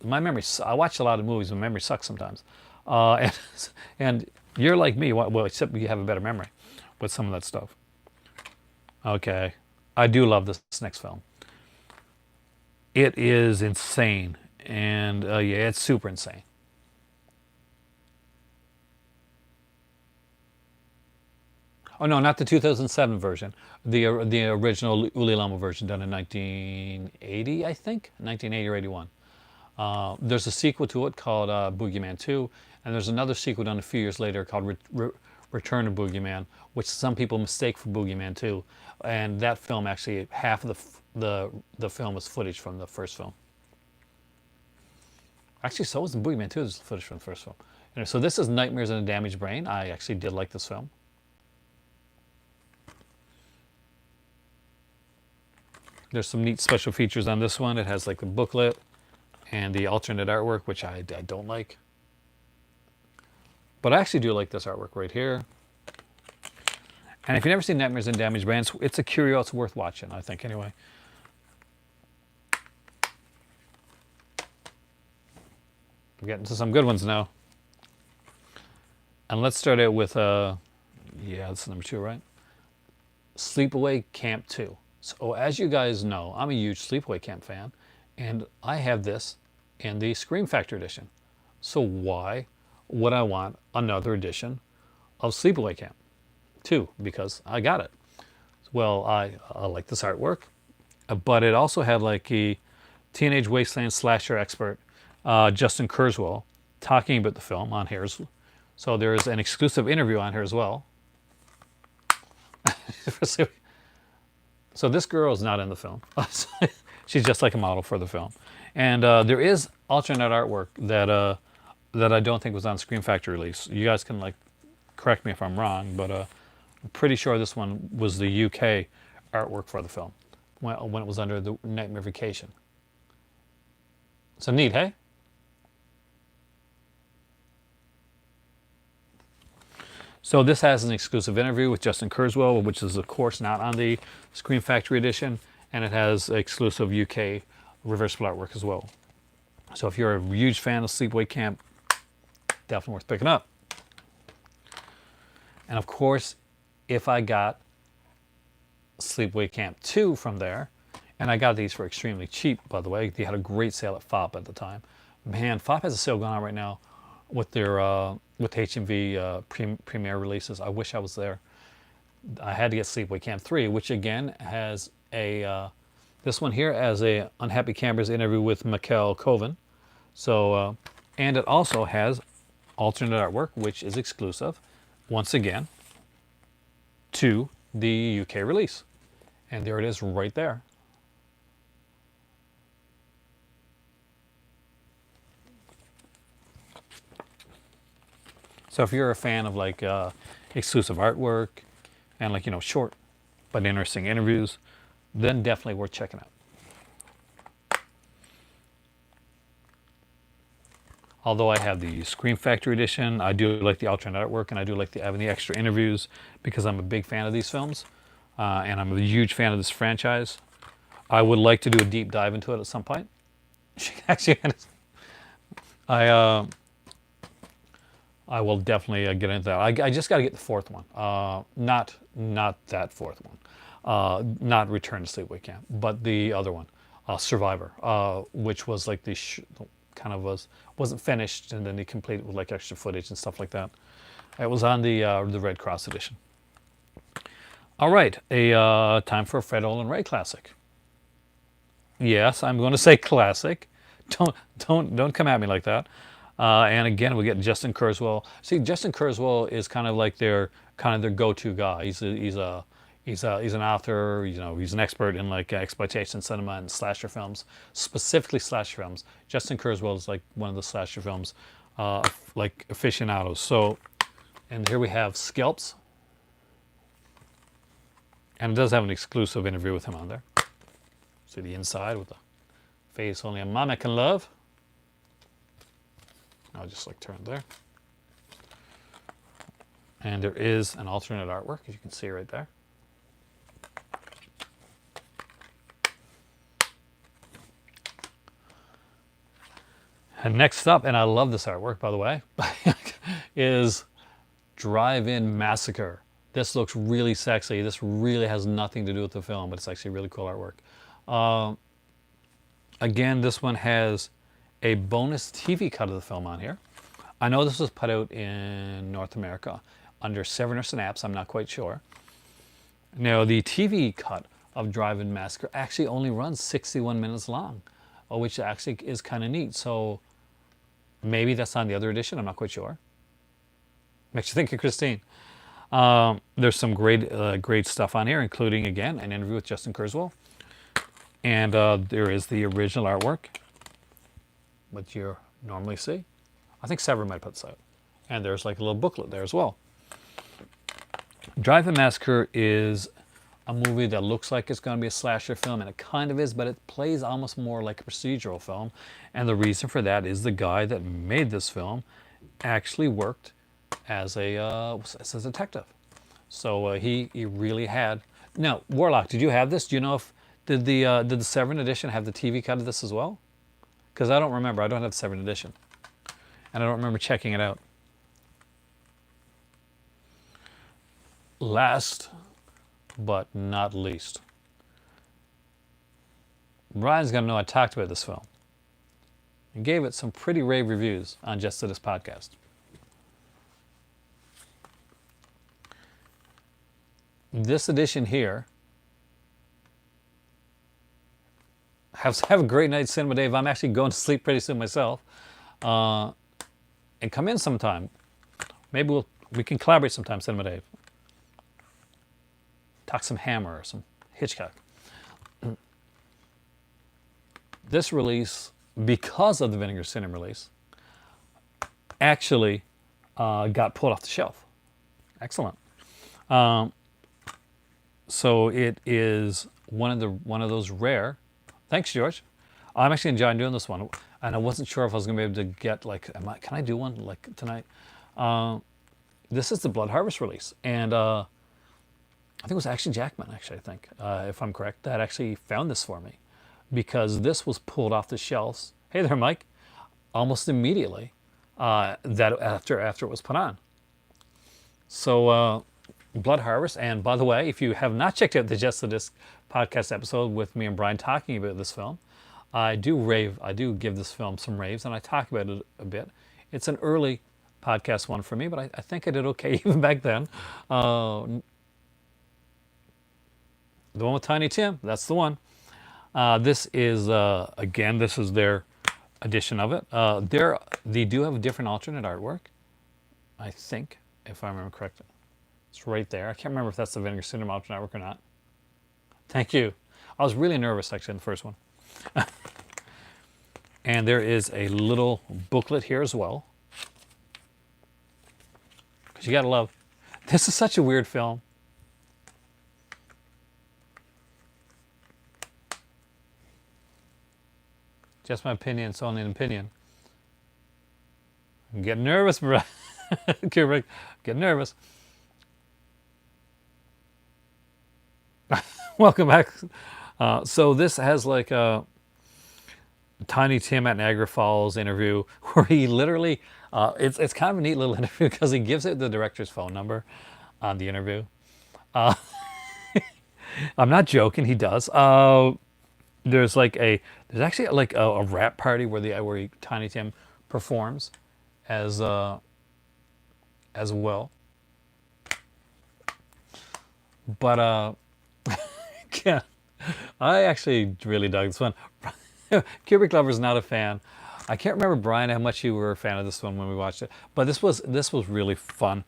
my memory. I watch a lot of movies, and memory sucks sometimes. And you're like me. Well, except you have a better memory with some of that stuff. Okay, I do love this next film. It is insane, and yeah, it's super insane. Oh no, not the 2007 version. The original Uli Lommel version done in 1980, I think, 1980 or 81. There's a sequel to it called Boogeyman 2, and there's another sequel done a few years later called Return to Boogeyman, which some people mistake for Boogeyman 2. And that film actually, half of the film is footage from the first film. Actually, so was the Boogeyman too. This is footage from the first film. Anyway, so this is Nightmares in a Damaged Brain. I actually did like this film. There's some neat special features on this one. It has like the booklet and the alternate artwork, which I don't like. But I actually do like this artwork right here. And if you've never seen Nightmares in Damaged Brain, it's a curio. It's worth watching, I think, anyway. We're getting to some good ones now. And let's start out with, yeah, this is number 2, right? Sleepaway Camp 2. So as you guys know, I'm a huge Sleepaway Camp fan, and I have this in the Scream Factory edition. So why would I want another edition of Sleepaway Camp 2? Because I got it. Well, I like this artwork, but it also had like a Teenage Wasteland slasher expert, Justin Kurzweil, talking about the film on here. So there's an exclusive interview on here as well. So this girl is not in the film. She's just like a model for the film. And there is alternate artwork that that I don't think was on Scream Factory release. You guys can like correct me if I'm wrong, but I'm pretty sure this one was the UK artwork for the film when it was under the Nightmare Vacation. So neat, hey? So this has an exclusive interview with Justin Kurzweil, which is of course not on the Scream Factory edition, and it has exclusive UK reversible artwork as well. So if you're a huge fan of Sleepaway Camp, definitely worth picking up. And of course, if I got Sleepaway Camp 2 from there, and I got these for extremely cheap, by the way. They had a great sale at FOP at the time. Man, FOP has a sale going on right now with their with HMV premiere releases. I wish I was there. I had to get Sleepaway Camp 3, which again has a this one here as a Unhappy Campers interview with Michael Coven. So and it also has alternate artwork, which is exclusive, once again, to the UK release. And there it is right there. So if you're a fan of like exclusive artwork and like, you know, short but interesting interviews, then definitely worth checking out. Although I have the Scream Factory edition, I do like the alternate artwork, and I do like having the extra interviews because I'm a big fan of these films, and I'm a huge fan of this franchise. I would like to do a deep dive into it at some point. Actually, I will definitely get into that. I just got to get the 4th one, not that 4th one, not Return to Sleepaway Camp, but the other one, Survivor, which was like the kind of wasn't finished, and then they completed with like extra footage and stuff like that. It was on the Red Cross edition. All right, time for a Fred Olen Ray classic. Yes, I'm going to say classic. Don't come at me like that. And again, we get Justin Kurzweil. See, Justin Kurzweil is kind of like their go-to guy. He's an author. You know, he's an expert in like exploitation cinema and slasher films, specifically slasher films. Justin Kurzweil is like one of the slasher films, like aficionados. So, and here we have Scalps, and it does have an exclusive interview with him on there. See the inside with the face only a mama can love. I'll just like turn there. And there is an alternate artwork, as you can see right there. And next up, and I love this artwork, by the way, is Drive-In Massacre. This looks really sexy. This really has nothing to do with the film, but it's actually really cool artwork. Again, this one has a bonus TV cut of the film on here. I know this was put out in North America under Seven or Synapse, I'm not quite sure. Now, the TV cut of Drive-In Massacre actually only runs 61 minutes long, which actually is kind of neat. So maybe that's on the other edition, I'm not quite sure. Makes you think of Christine. There's some great stuff on here, including, again, an interview with Justin Kurzweil. And there is the original artwork with your normally see. I think Severin might put this out. And there's like a little booklet there as well. Drive-In Massacre is a movie that looks like it's going to be a slasher film, and it kind of is, but it plays almost more like a procedural film. And the reason for that is the guy that made this film actually worked as a detective. So he really had. Now, Warlock, did you have this? Do you know if did the Severin edition have the TV cut of this as well? Because I don't remember. I don't have the Severin edition, and I don't remember checking it out. Last but not least, Brian's going to know I talked about this film and gave it some pretty rave reviews on Just to This podcast. This edition here, have a great night, Cinema Dave. I'm actually going to sleep pretty soon myself. And come in sometime. Maybe we can collaborate sometime, Cinema Dave. Talk some Hammer or some Hitchcock. This release, because of the Vinegar Syndrome release, actually got pulled off the shelf. Excellent. So it is one of those rare. Thanks, George. I'm actually enjoying doing this one, and I wasn't sure if I was going to be able to get can I do one like tonight? This is the Blood Harvest release, and I think it was Action Jackman, actually, I think, if I'm correct, that actually found this for me, because this was pulled off the shelves. Hey there, Mike. Almost immediately, that after it was put on. So Blood Harvest, and by the way, if you have not checked out the Just the Disc podcast episode with me and Brian talking about this film, I do give this film some raves, and I talk about it a bit. It's an early podcast one for me, but I think I did okay even back then. The one with Tiny Tim, that's the one. This is, again, this is their edition of it. They do have a different alternate artwork, I think, if I remember correctly. It's right there. I can't remember if that's the Vinegar Syndrome alternate artwork or not. Thank you. I was really nervous, actually, in the first one. And there is a little booklet here as well. Because you got to love. This is such a weird film. Just my opinion, it's only an opinion. I'm getting nervous, bro. Kubrick, getting nervous. Welcome back. So this has like a Tiny Tim at Niagara Falls interview where he literally, it's kind of a neat little interview because he gives it the director's phone number on the interview. I'm not joking, he does. There's actually like a rap party where Tiny Tim performs as well. But yeah, I actually really dug this one. Kubrick Lover's not a fan. I can't remember, Brian, how much you were a fan of this one when we watched it, but this was really fun.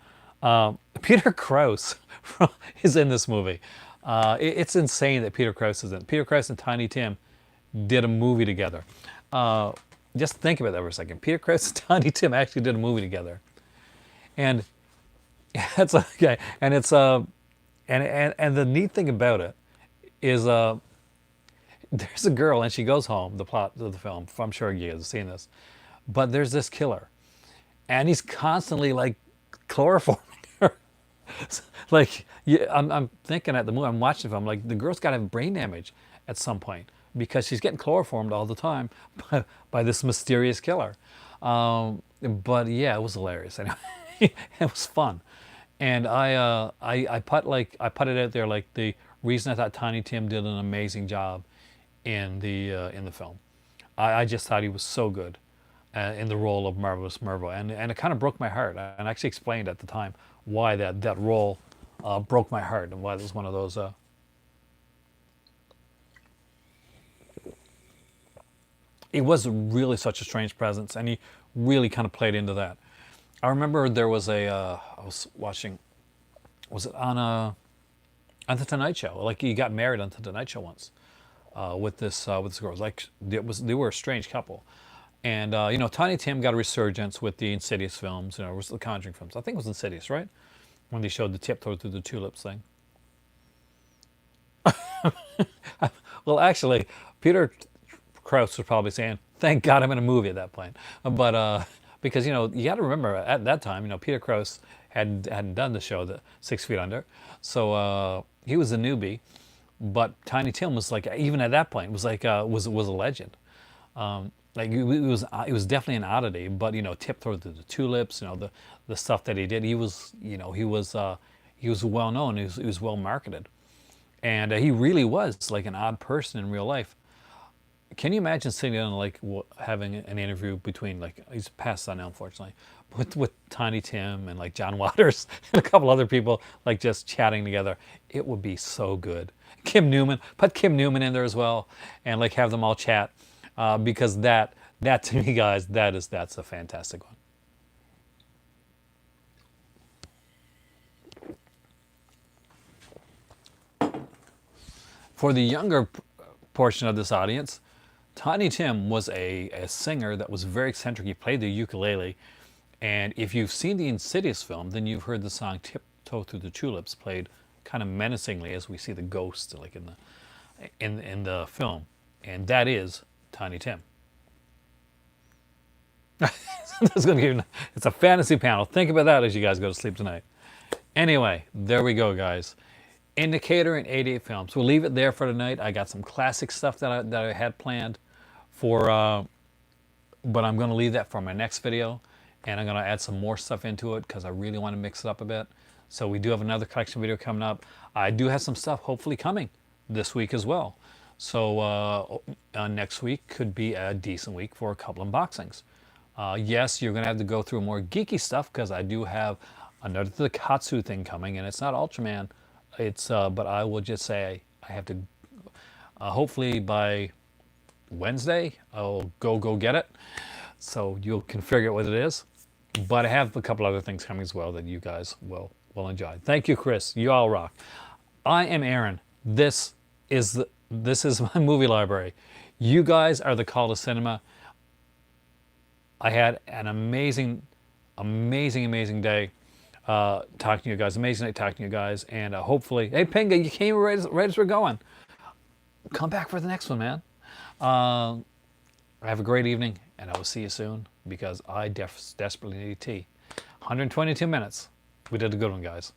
Peter Krause is in this movie. It's insane that Peter Krause is in it. Peter Krause and Tiny Tim did a movie together. Just think about that for a second. Peter Krause and Tiny Tim actually did a movie together, and it's okay. And it's and the neat thing about it is there's a girl and she goes home. The plot of the film, I'm sure you guys have seen this, but there's this killer, and he's constantly like chloroforming her. Like, yeah, I'm thinking at the movie, I'm watching the film, like the girl's got to have brain damage at some point because she's getting chloroformed all the time by this mysterious killer. But yeah, it was hilarious. Anyway, it was fun, and I put it out there like the reason I thought Tiny Tim did an amazing job in the film. I just thought he was so good in the role of Marvelous Mervo, and it kind of broke my heart. And I actually explained at the time why that role broke my heart and why it was one of those. It was really such a strange presence, and he really kind of played into that. I remember there was I was watching, was it on The Tonight Show? Like he got married on The Tonight Show once with this girl. Like they were a strange couple, And you know, Tiny Tim got a resurgence with the Insidious films. You know, it was the Conjuring films. I think it was Insidious, right? When they showed the tiptoe through the tulips thing. Well, actually, Peter Krause was probably saying, "Thank God I'm in a movie" at that point. But because you know, you got to remember at that time, you know, Peter Krause hadn't done the show, the 6 Feet Under, so he was a newbie. But Tiny Tim was like, even at that point, was like was a legend. Like it was definitely an oddity. But you know, tiptoe through the tulips, you know, the stuff that he did, he was, you know, he was well known. He was well marketed, and he really was like an odd person in real life. Can you imagine sitting down and like having an interview between, like, he's passed on now unfortunately, with Tiny Tim and like John Waters and a couple other people, like just chatting together? It would be so good. Kim Newman, put Kim Newman in there as well, and like have them all chat, because that to me, guys, that's a fantastic one. For the younger portion of this audience, Tiny Tim was a singer that was very eccentric. He played the ukulele. And if you've seen the Insidious film, then you've heard the song Tiptoe Through the Tulips played kind of menacingly as we see the ghost like in the film. And that is Tiny Tim. That's gonna give you, it's a fantasy panel. Think about that as you guys go to sleep tonight. Anyway, there we go, guys. Indicator and 88 films. We'll leave it there for tonight. I got some classic stuff that I had planned for, but I'm going to leave that for my next video, and I'm going to add some more stuff into it because I really want to mix it up a bit. So we do have another collection video coming up. I do have some stuff hopefully coming this week as well. So next week could be a decent week for a couple unboxings. Yes, you're going to have to go through more geeky stuff because I do have another the Katsu thing coming, and it's not Ultraman. It's but I will just say I have to. Hopefully by Wednesday, I'll go get it, so you can figure out what it is. But I have a couple other things coming as well that you guys will enjoy. Thank you, Chris. You all rock. I am Aaron. This is my movie library. You guys are the call to cinema. I had an amazing, amazing day talking to you guys. Amazing night talking to you guys. And hopefully, hey, Pinga, you came right as we're going. Come back for the next one, man. Have a great evening, and I will see you soon because I desperately need tea. 122 minutes. We did a good one, guys.